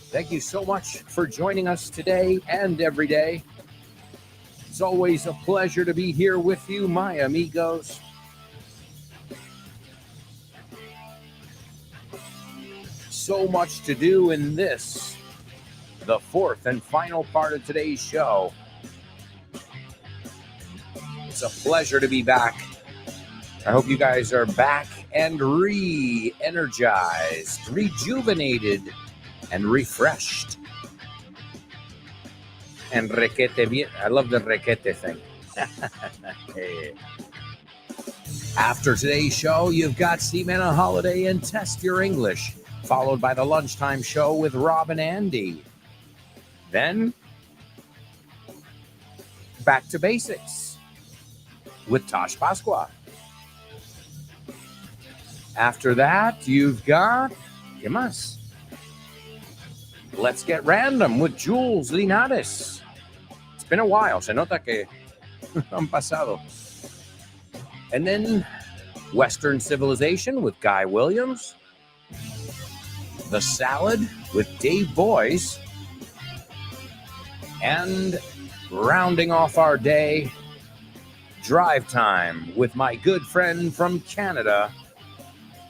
[SPEAKER 1] Thank you so much for joining us today and every day. It's always a pleasure to be here with you, my amigos. So much to do in this, the fourth and final part of today's show. It's a pleasure to be back. I hope you guys are back and re-energized, rejuvenated, and refreshed. And requete bien. I love the requete thing. Hey. After today's show, you've got Seaman on Holiday and Test Your English, followed by the lunchtime show with Rob and Andy. Then, back to basics with Tosh Pasqua. After that, you've got, ¿qué más? Let's Get Random with Jules Linares. It's been a while, se nota que han pasado. And then Western Civilization with Guy Williams. The Salad with Dave Boyce. And rounding off our day, Drive Time with my good friend from Canada,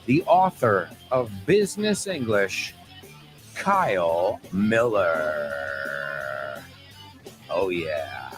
[SPEAKER 1] the author of Business English, Kyle Miller. Oh, yeah.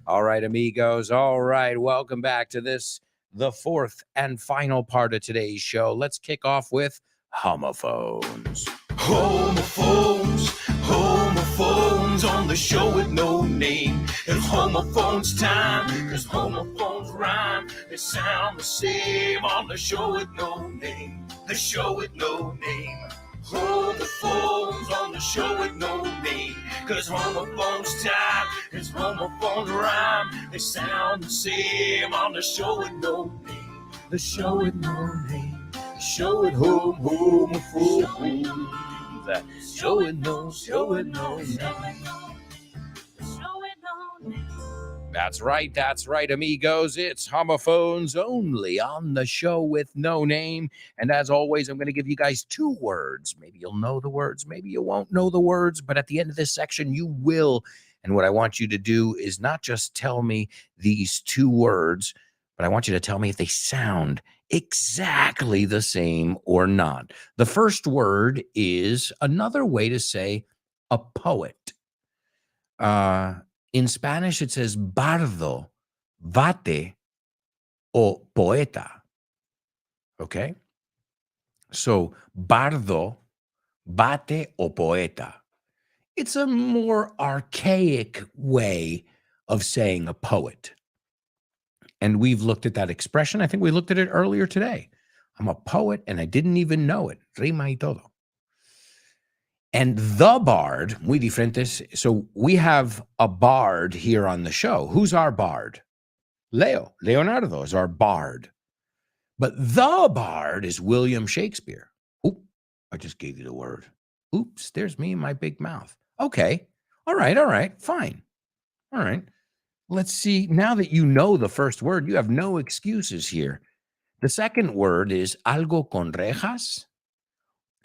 [SPEAKER 1] All right, amigos. All right. Welcome back to this, the fourth and final part of today's show. Let's kick off with homophones.
[SPEAKER 2] Homophones, homophones on the show with no name. It's homophones time, cause homophones rhyme. They sound the same on the show with no name. The show with no name. Homophones on the show with no name. Cause homophones time, cause homophones rhyme. They sound the same on the show with no name. The show with no name. The show with homophones. Show with no name.
[SPEAKER 1] That's right, amigos. It's homophones only on the show with no name. And as always, I'm going to give you guys two words. Maybe you'll know the words, maybe you won't know the words, but at the end of this section, you will. And what I want you to do is not just tell me these two words, but I want you to tell me if they sound exactly the same or not. The first word is another way to say a poet. In Spanish, it says bardo, vate, o poeta. Okay? So, bardo, vate, o poeta. It's a more archaic way of saying a poet. And we've looked at that expression. I think we looked at it earlier today. I'm a poet and I didn't even know it. Rima y todo. And the bard, muy diferentes. So we have a bard here on the show. Who's our bard? Leonardo is our bard. But the bard is William Shakespeare. Oop, I just gave you the word. Oops, there's me in my big mouth. Okay. All right. Fine. All right. Let's see. Now that you know the first word, you have no excuses here. The second word is algo con rejas,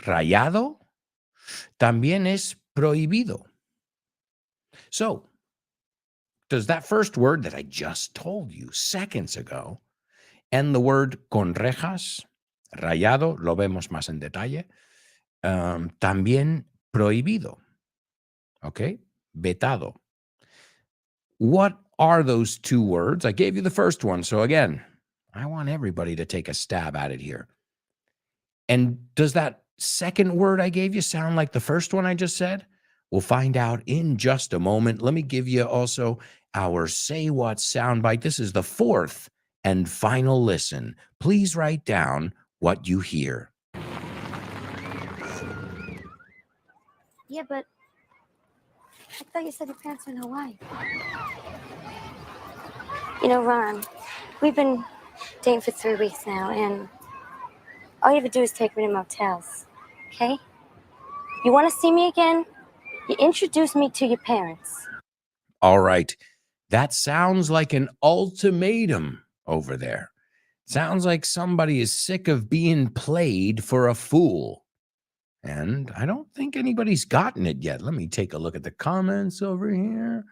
[SPEAKER 1] rayado. También es prohibido. So, does that first word that I just told you seconds ago and the word con rejas, rayado, lo vemos más en detalle, también prohibido, okay? Vetado. What are those two words? I gave you the first one. So again, I want everybody to take a stab at it here. And does that second word I gave you sound like the first one I just said? We'll find out in just a moment. Let me give you also our Say What soundbite. This is the fourth and final listen. Please write down what you hear.
[SPEAKER 5] Yeah, but I thought you said your parents were in Hawaii. You know, Ron, we've been dating for 3 weeks now, and all you have to do is take me to motels, okay? You want to see me again? You introduce me to your parents.
[SPEAKER 1] All right. That sounds like an ultimatum over there. Sounds like somebody is sick of being played for a fool. And I don't think anybody's gotten it yet. Let me take a look at the comments over here.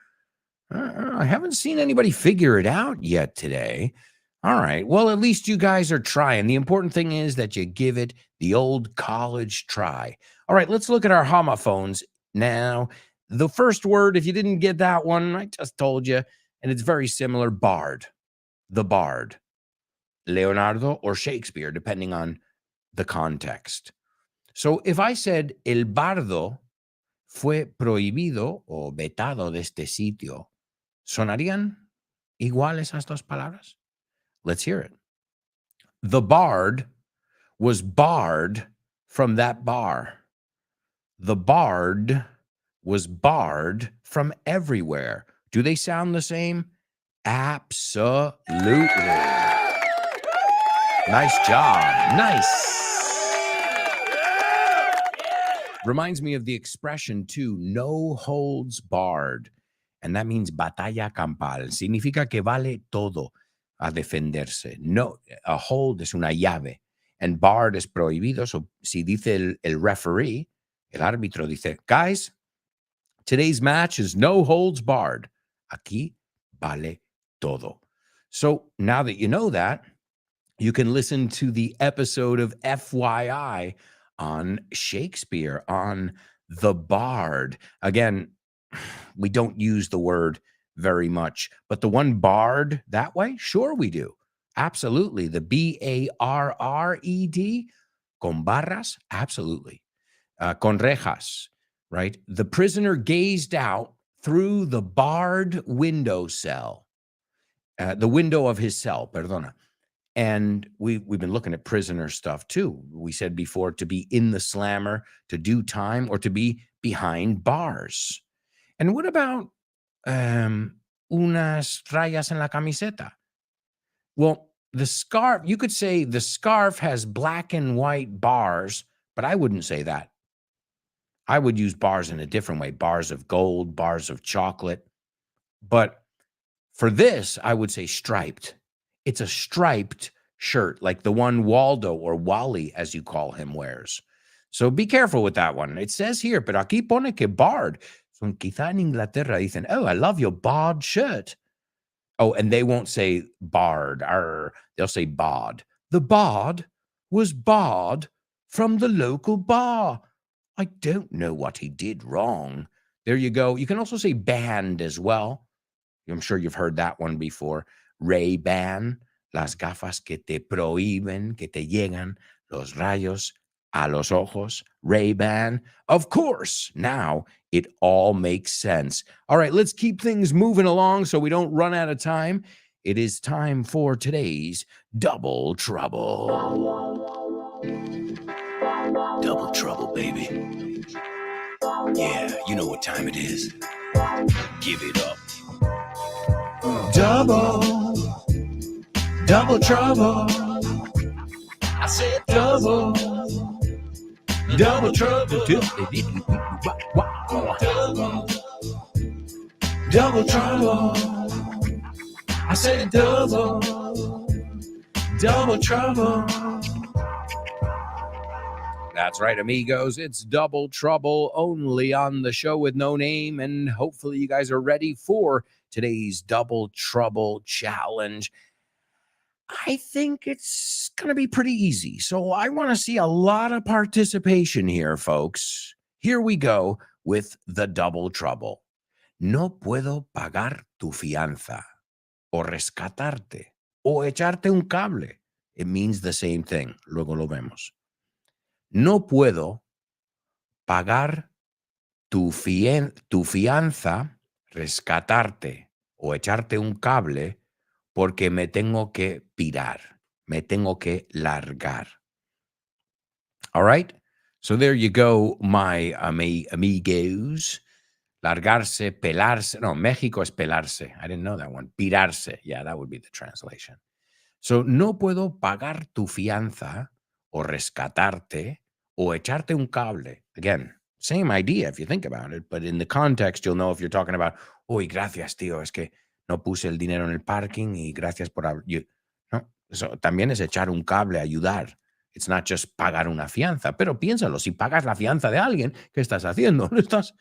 [SPEAKER 1] I haven't seen anybody figure it out yet today. All right. Well, at least you guys are trying. The important thing is that you give it the old college try. All right. Let's look at our homophones now. The first word, if you didn't get that one, I just told you, and it's very similar, bard. The bard. Leonardo or Shakespeare, depending on the context. So if I said el bardo fue prohibido o vetado de este sitio, ¿sonarían igual esas dos palabras? Let's hear it. The bard was barred from that bar. The bard was barred from everywhere. Do they sound the same? Absolutely. Nice job. Nice. Reminds me of the expression, too, no holds barred. And that means batalla campal. Significa que vale todo a defenderse. No, a hold es una llave. And barred es prohibido. So, si dice el referee, el árbitro dice, guys, today's match is no holds barred. Aquí vale todo. So, now that you know that, you can listen to the episode of FYI on Shakespeare, on the bard. Again, we don't use the word very much, but the one bard that way, sure we do. Absolutely. The barred, con barras, absolutely. Con rejas, right? The prisoner gazed out through the barred window cell, the window of his cell, perdona. And we've been looking at prisoner stuff too. We said before, to be in the slammer, to do time, or to be behind bars. And what about unas rayas en la camiseta? Well, the scarf, you could say the scarf has black and white bars, but I wouldn't say that. I would use bars in a different way, bars of gold, bars of chocolate. But for this, I would say striped. It's a striped shirt, like the one Waldo or Wally, as you call him, wears. So be careful with that one. It says here, pero aquí pone que bard. So quizá en Inglaterra dicen, oh, I love your bard shirt. Oh, and they won't say bard. They'll say bod. The bard was barred from the local bar. I don't know what he did wrong. There you go. You can also say banned as well. I'm sure you've heard that one before. Ray-Ban, las gafas que te prohíben, que te llegan los rayos a los ojos. Ray-Ban. Of course, now it all makes sense. All right, let's keep things moving along so we don't run out of time. It is time for today's Double Trouble.
[SPEAKER 2] Double trouble, baby. Yeah, you know what time it is. Give it up. Double trouble. I said double trouble. Double trouble. I said double trouble.
[SPEAKER 1] That's right, amigos. It's Double Trouble, only on the show with no name. And hopefully you guys are ready for today's Double Trouble challenge. I think it's going to be pretty easy. So I want to see a lot of participation here, folks. Here we go with the Double Trouble. No puedo pagar tu fianza, o rescatarte, o echarte un cable. It means the same thing. Luego lo vemos. No puedo pagar tu fianza, rescatarte o echarte un cable porque me tengo que pirar, me tengo que largar. All right? So there you go, my amigos. Largarse, pelarse. No, México es pelarse. I didn't know that one. Pirarse. Yeah, that would be the translation. So, no puedo pagar tu fianza o rescatarte o echarte un cable. Again, Same idea if you think about it, but in the context, you'll know if you're talking about, uy, gracias, tío, es que no puse el dinero en el parking y gracias por no, eso también es echar un cable, ayudar. It's not just pagar una fianza, pero piénsalo, si pagas la fianza de alguien, ¿qué estás haciendo? Le estás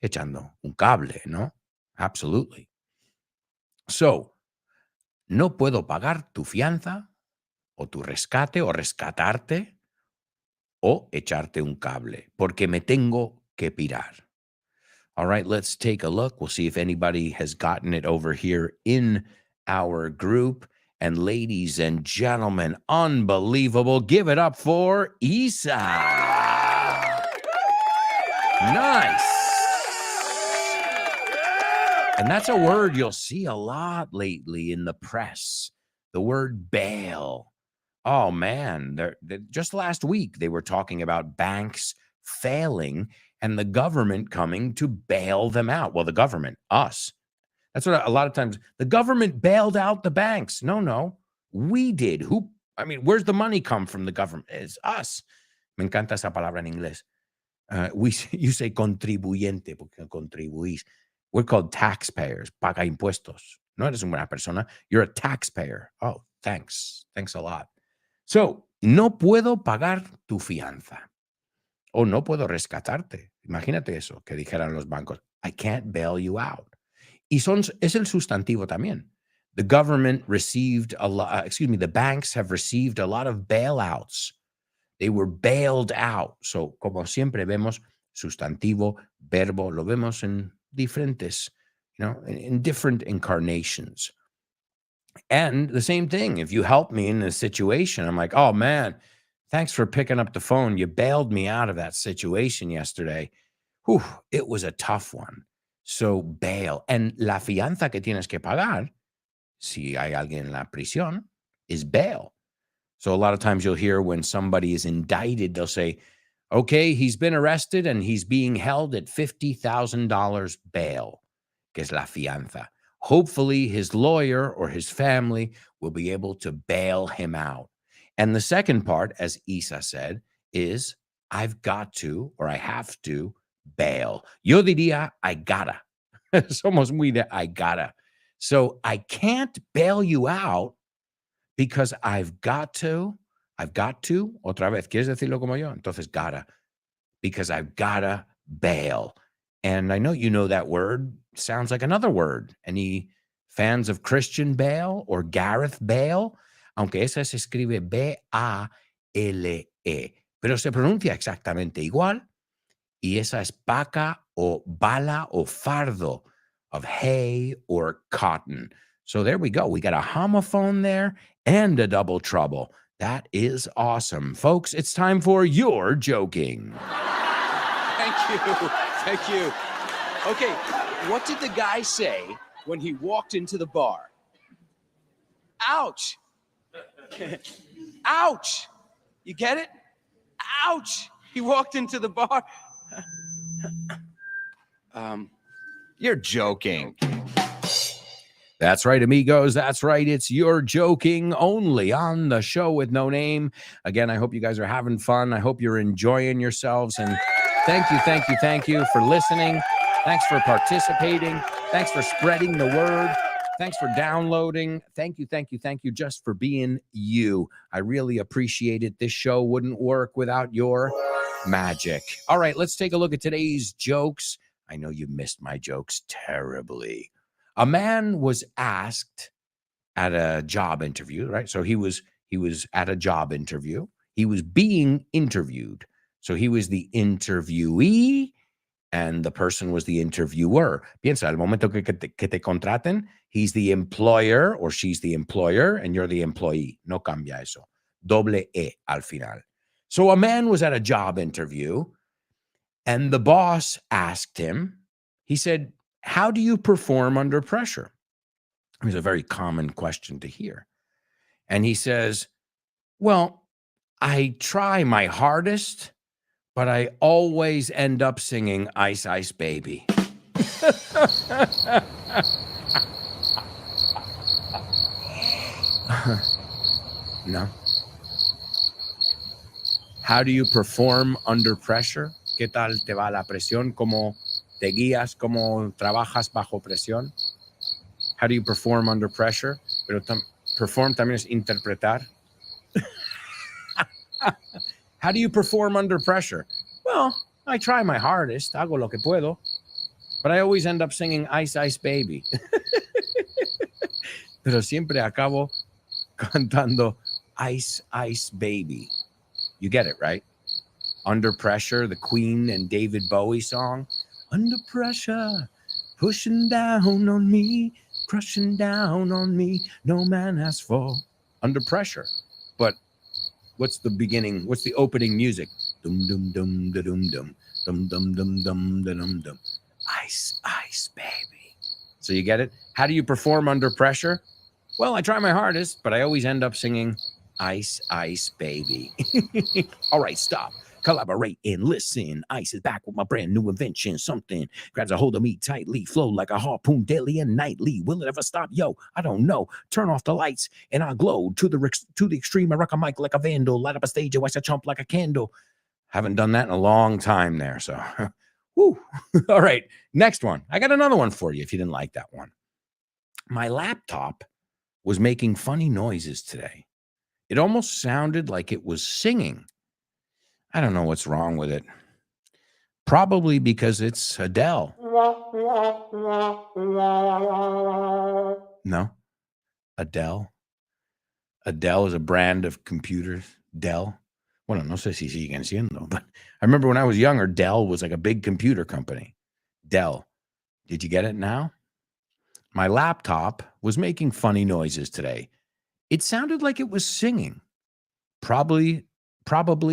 [SPEAKER 1] echando un cable, ¿no? Absolutely. So, no puedo pagar tu fianza o tu rescate o rescatarte o echarte un cable porque me tengo que pirar. All right, let's take a look. We'll see if anybody has gotten it over here in our group. And ladies and gentlemen, unbelievable. Give it up for Isa. Nice. And that's a word you'll see a lot lately in the press. The word bail. Oh, man. Just last week, they were talking about banks failing and the government coming to bail them out. Well, the government, us. That's what a lot of times, the government bailed out the banks. No, we did. Where's the money come from the government? It's us. Me encanta esa palabra en inglés. You say contribuyente, porque contribuís. We're called taxpayers. Paga impuestos. No eres una buena persona. You're a taxpayer. Oh, thanks. Thanks a lot. So, no puedo pagar tu fianza. O no puedo rescatarte. Imagínate eso, que dijeran los bancos. I can't bail you out. Y es el sustantivo también. The government received the banks have received a lot of bailouts. They were bailed out. So, como siempre vemos, sustantivo, verbo, lo vemos en diferentes, in different incarnations. And the same thing, if you help me in a situation, I'm like, oh man, thanks for picking up the phone. You bailed me out of that situation yesterday. Whew, it was a tough one. So bail. And la fianza que tienes que pagar, si hay alguien en la prisión, is bail. So a lot of times you'll hear when somebody is indicted, they'll say, okay, he's been arrested and he's being held at $50,000 bail, que es la fianza. Hopefully his lawyer or his family will be able to bail him out. And the second part, as Isa said, is I've got to, or I have to, bail. Yo diría, I gotta. Somos muy de I gotta. So I can't bail you out because I've got to, otra vez, ¿quieres decirlo como yo? Entonces gotta, because I've gotta bail. And I know you know that word sounds like another word. Any fans of Christian Bale or Gareth Bale? Aunque esa se escribe B-A-L-E, pero se pronuncia exactamente igual. Y esa es paca o bala o fardo of hay or cotton. So there we go. We got a homophone there and a double trouble. That is awesome. Folks, it's time for You're Joking.
[SPEAKER 7] Thank you. Okay, what did the guy say when he walked into the bar? Ouch. Ouch. You get it? Ouch. He walked into the bar. You're joking.
[SPEAKER 1] That's right, amigos. That's right. It's You're Joking only on the show with no name. Again, I hope you guys are having fun. I hope you're enjoying yourselves. And thank you for listening. Thanks for participating. Thanks for spreading the word. Thanks for downloading. Thank you just for being you. I really appreciate it. This show wouldn't work without your magic. All right, let's take a look at today's jokes. I know you missed my jokes terribly. A man was asked at a job interview, right? So he was at a job interview. He was being interviewed. So he was the interviewee and the person was the interviewer. Piensa, al momento que te contraten, he's the employer or she's the employer and you're the employee. No cambia eso. Doble E al final. So a man was at a job interview and the boss asked him, he said, how do you perform under pressure? It was a very common question to hear. And he says, well, I try my hardest, but I always end up singing Ice Ice Baby. No. How do you perform under pressure? ¿Qué tal te va la presión? ¿Cómo te guías? ¿Cómo trabajas bajo presión? How do you perform under pressure? Pero perform también es interpretar. How do you perform under pressure? Well, I try my hardest. Hago lo que puedo. But I always end up singing Ice Ice Baby. Pero siempre acabo cantando Ice Ice Baby. You get it, right? Under Pressure, the Queen and David Bowie song. Under pressure, pushing down on me, crushing down on me. No man has fall. Under pressure. But what's the beginning? What's the opening music? Dum dum dum da dum dum dum dum dum dum da dum dum. Ice Ice Baby. So you get it? How do you perform under pressure? Well, I try my hardest, but I always end up singing Ice Ice Baby. All right, stop. Collaborate and listen. Ice is back with my brand new invention. Something grabs a hold of me tightly, flow like a harpoon daily and nightly. Will it ever stop? Yo, I don't know. Turn off the lights and I glow to the extreme. I rock a mic like a vandal. Light up a stage, I watch a chump like a candle. Haven't done that in a long time there. So, woo. All right, next one. I got another one for you if you didn't like that one. My laptop was making funny noises today. It almost sounded like it was singing. I don't know what's wrong with it. Probably because it's Adele. No, Adele. Adele is a brand of computers. Dell. Bueno, no sé si siguen siendo, but I remember when I was younger, Dell was like a big computer company. Dell. Did you get it now? My laptop was making funny noises today. It sounded like it was singing. Probably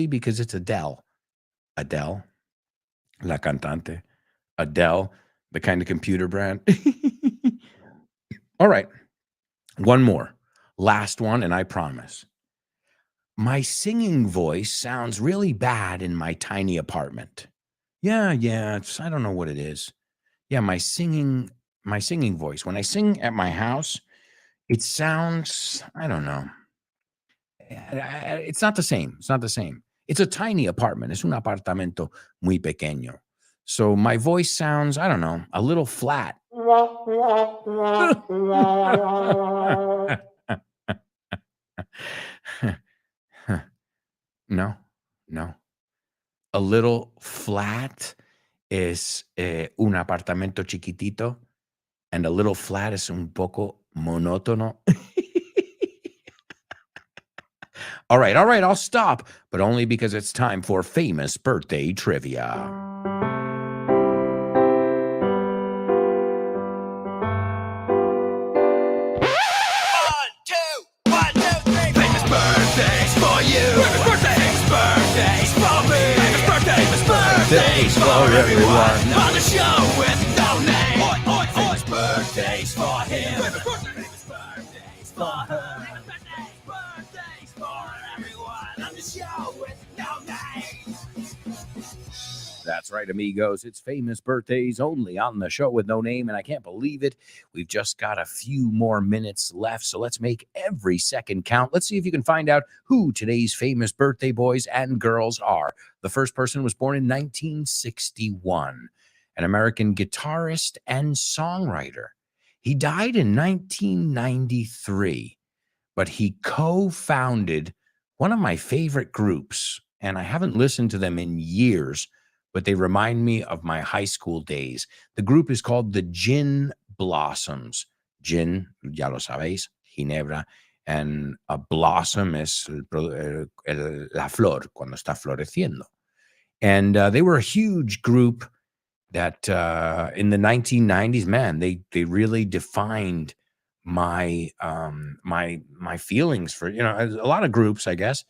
[SPEAKER 1] because it's Adele. Adele, la cantante. Adele, the kind of computer brand. All right. One more. Last one, and I promise. My singing voice sounds really bad in my tiny apartment. Yeah, I don't know what it is. Yeah, my singing voice. When I sing at my house, it sounds, I don't know. It's not the same. It's not the same. It's a tiny apartment. Es un apartamento muy pequeño. So my voice sounds, I don't know, a little flat. No. A little flat es un apartamento chiquitito, and a little flat es un poco monótono. All right, I'll stop, but only because it's time for famous birthday trivia.
[SPEAKER 2] 1, 2, 3. Famous birthdays for you. Famous birthdays for me. Famous birthdays for everyone. On the show with no name. Famous birthdays for him. Famous birthdays for her. Famous birthdays for everyone. On the show with no name.
[SPEAKER 1] That's right, amigos. It's famous birthdays only on the show with no name, and I can't believe it. We've just got a few more minutes left, so let's make every second count. Let's see if you can find out who today's famous birthday boys and girls are. The first person was born in 1961, an American guitarist and songwriter. He died in 1993, but he co-founded one of my favorite groups, and I haven't listened to them in years, but they remind me of my high school days. The group is called the Gin Blossoms. Gin, ya lo sabéis, ginebra, and a blossom es la flor, cuando está floreciendo. And they were a huge group that in the 1990s, man, they really defined my my feelings for, a lot of groups, I guess,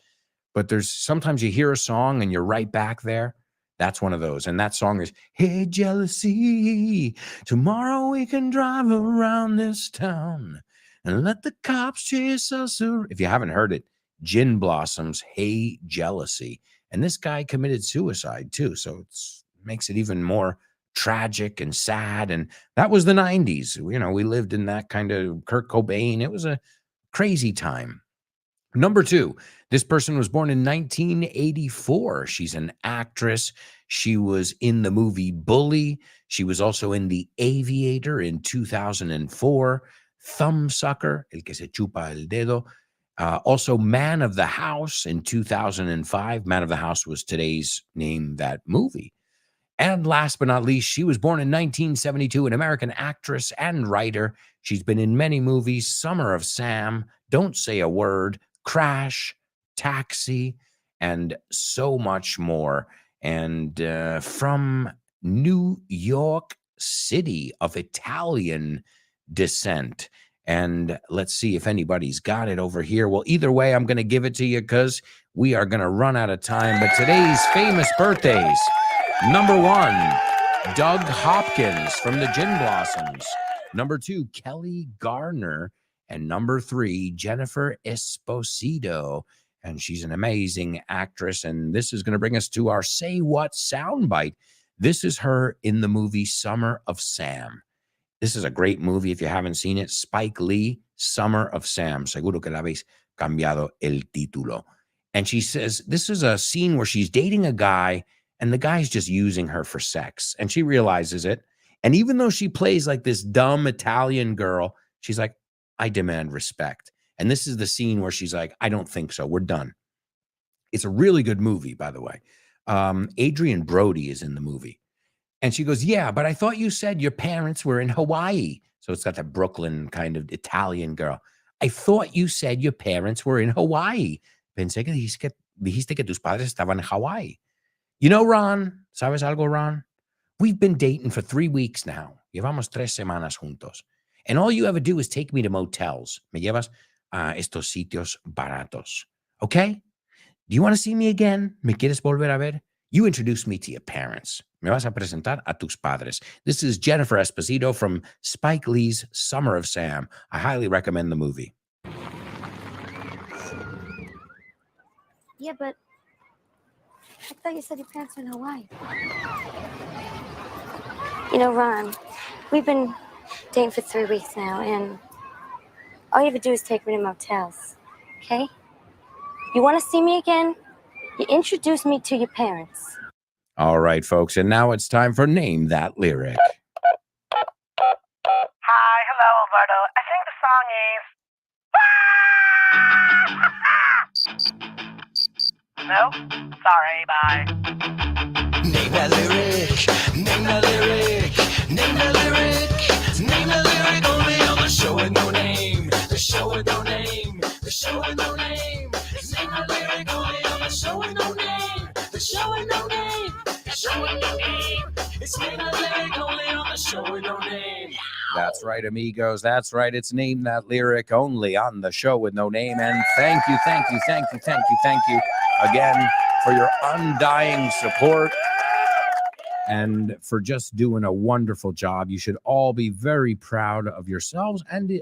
[SPEAKER 1] but there's sometimes you hear a song and you're right back there. That's one of those. And that song is, hey, jealousy, tomorrow we can drive around this town and let the cops chase us around. If you haven't heard it, Gin Blossoms, Hey, Jealousy. And this guy committed suicide too. So it makes it even more tragic and sad. And that was the 90s. We lived in that kind of Kurt Cobain. It was a crazy time. Number 2, this person was born in 1984. She's an actress. She was in the movie Bully. She was also in The Aviator in 2004, Thumbsucker, El que se chupa el dedo. Also, Man of the House in 2005. Man of the House was today's name, that movie. And last but not least, she was born in 1972, an American actress and writer. She's been in many movies: Summer of Sam, Don't Say a Word, Crash, Taxi, and so much more. And from New York City, of Italian descent. And let's see if anybody's got it over here. Well, either way, I'm going to give it to you because we are going to run out of time. But today's famous birthdays: number 1, Doug Hopkins from the Gin Blossoms. Number 2, Kelly Garner. And number 3, Jennifer Esposito. And she's an amazing actress. And this is going to bring us to our Say What soundbite. This is her in the movie Summer of Sam. This is a great movie if you haven't seen it. Spike Lee, Summer of Sam. Seguro que la habéis cambiado el título. And she says, this is a scene where she's dating a guy and the guy's just using her for sex. And she realizes it. And even though she plays like this dumb Italian girl, she's like, I demand respect. And this is the scene where she's like, I don't think so. We're done. It's a really good movie, by the way. Adrian Brody is in the movie. And she goes, yeah, but I thought you said your parents were in Hawaii. So it's got that Brooklyn kind of Italian girl. I thought you said your parents were in Hawaii. Pensé que dijiste que tus padres estaban en Hawaii. You know, Ron, ¿sabes algo, Ron? We've been dating for 3 weeks now. Llevamos 3 semanas juntos. And all you ever do is take me to motels. Me llevas a estos sitios baratos. Okay? Do you want to see me again? ¿Me quieres volver a ver? You introduce me to your parents. Me vas a presentar a tus padres. This is Jennifer Esposito from Spike Lee's Summer of Sam. I highly recommend the movie.
[SPEAKER 5] Yeah, but I thought you said your parents were in Hawaii. You know, Ron, we've been dating for 3 weeks now, and all you ever do is take me to motels, okay? You want to see me again? You introduce me to your parents.
[SPEAKER 1] All right, folks, and now it's time for Name That Lyric.
[SPEAKER 8] Hi, hello, Alberto. I think the song is. No? Sorry, bye.
[SPEAKER 2] Name that lyric, name that lyric, name that lyric, name that lyric only on the show with no name, the show with no name, the show with no name. Name that lyric only on the show with no name, the show with no name, the show with no name. It's name that lyric only on the show with no name.
[SPEAKER 1] That's right, amigos. That's right. It's Name That Lyric only on the show with no name. And thank you again for your undying support and for just doing a wonderful job. You should all be very proud of yourselves and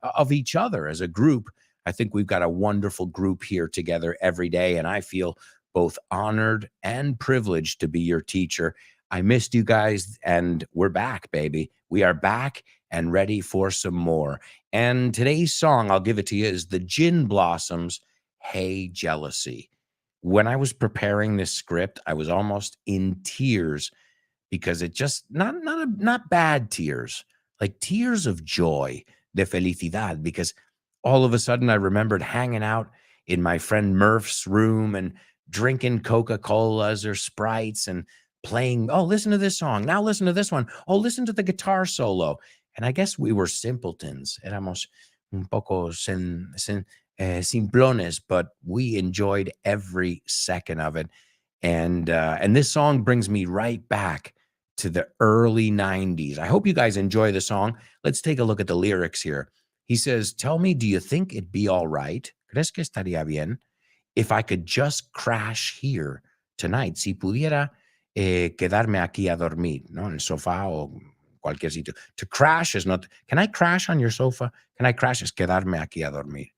[SPEAKER 1] of each other as a group. I think we've got a wonderful group here together every day, and I feel both honored and privileged to be your teacher. I missed you guys, and we're back, baby. We are back and ready for some more. And today's song, I'll give it to you, is the Gin Blossoms, Hey Jealousy. When I was preparing this script, I was almost in tears because it just, not bad tears, like tears of joy, de felicidad, because all of a sudden I remembered hanging out in my friend Murph's room and drinking Coca-Colas or Sprites and playing, oh, listen to this song. Now listen to this one. Oh, listen to the guitar solo. And I guess we were simpletons. Éramos un poco simplones, but we enjoyed every second of it. And this song brings me right back to the early 90s. I hope you guys enjoy the song. Let's take a look at the lyrics here. He says, tell me, do you think it'd be all right? ¿Crees que estaría bien if I could just crash here tonight? Si pudiera quedarme aquí a dormir, ¿no? En el sofá o cualquier sitio. To crash is not, can I crash on your sofa? Can I crash es quedarme aquí a dormir.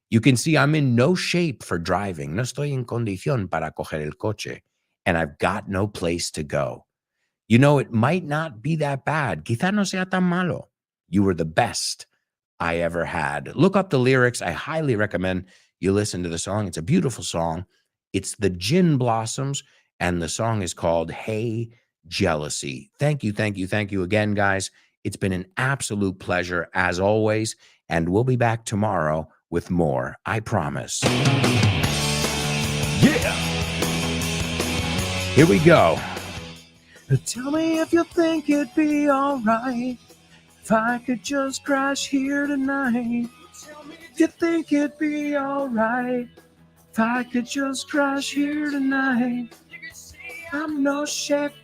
[SPEAKER 1] You can see I'm in no shape for driving. No estoy en condición para coger el coche. And I've got no place to go. You know, it might not be that bad. Quizá no sea tan malo. You were the best I ever had. Look up the lyrics. I highly recommend you listen to the song. It's a beautiful song. It's the Gin Blossoms, and the song is called Hey Jealousy. Thank you, thank you, thank you again, guys. It's been an absolute pleasure as always, and we'll be back tomorrow with more, I promise. Yeah! Here we go. Tell me if you think it'd be alright if I could just crash here tonight. You think it'd be alright if I could just crash here tonight? I'm no chef.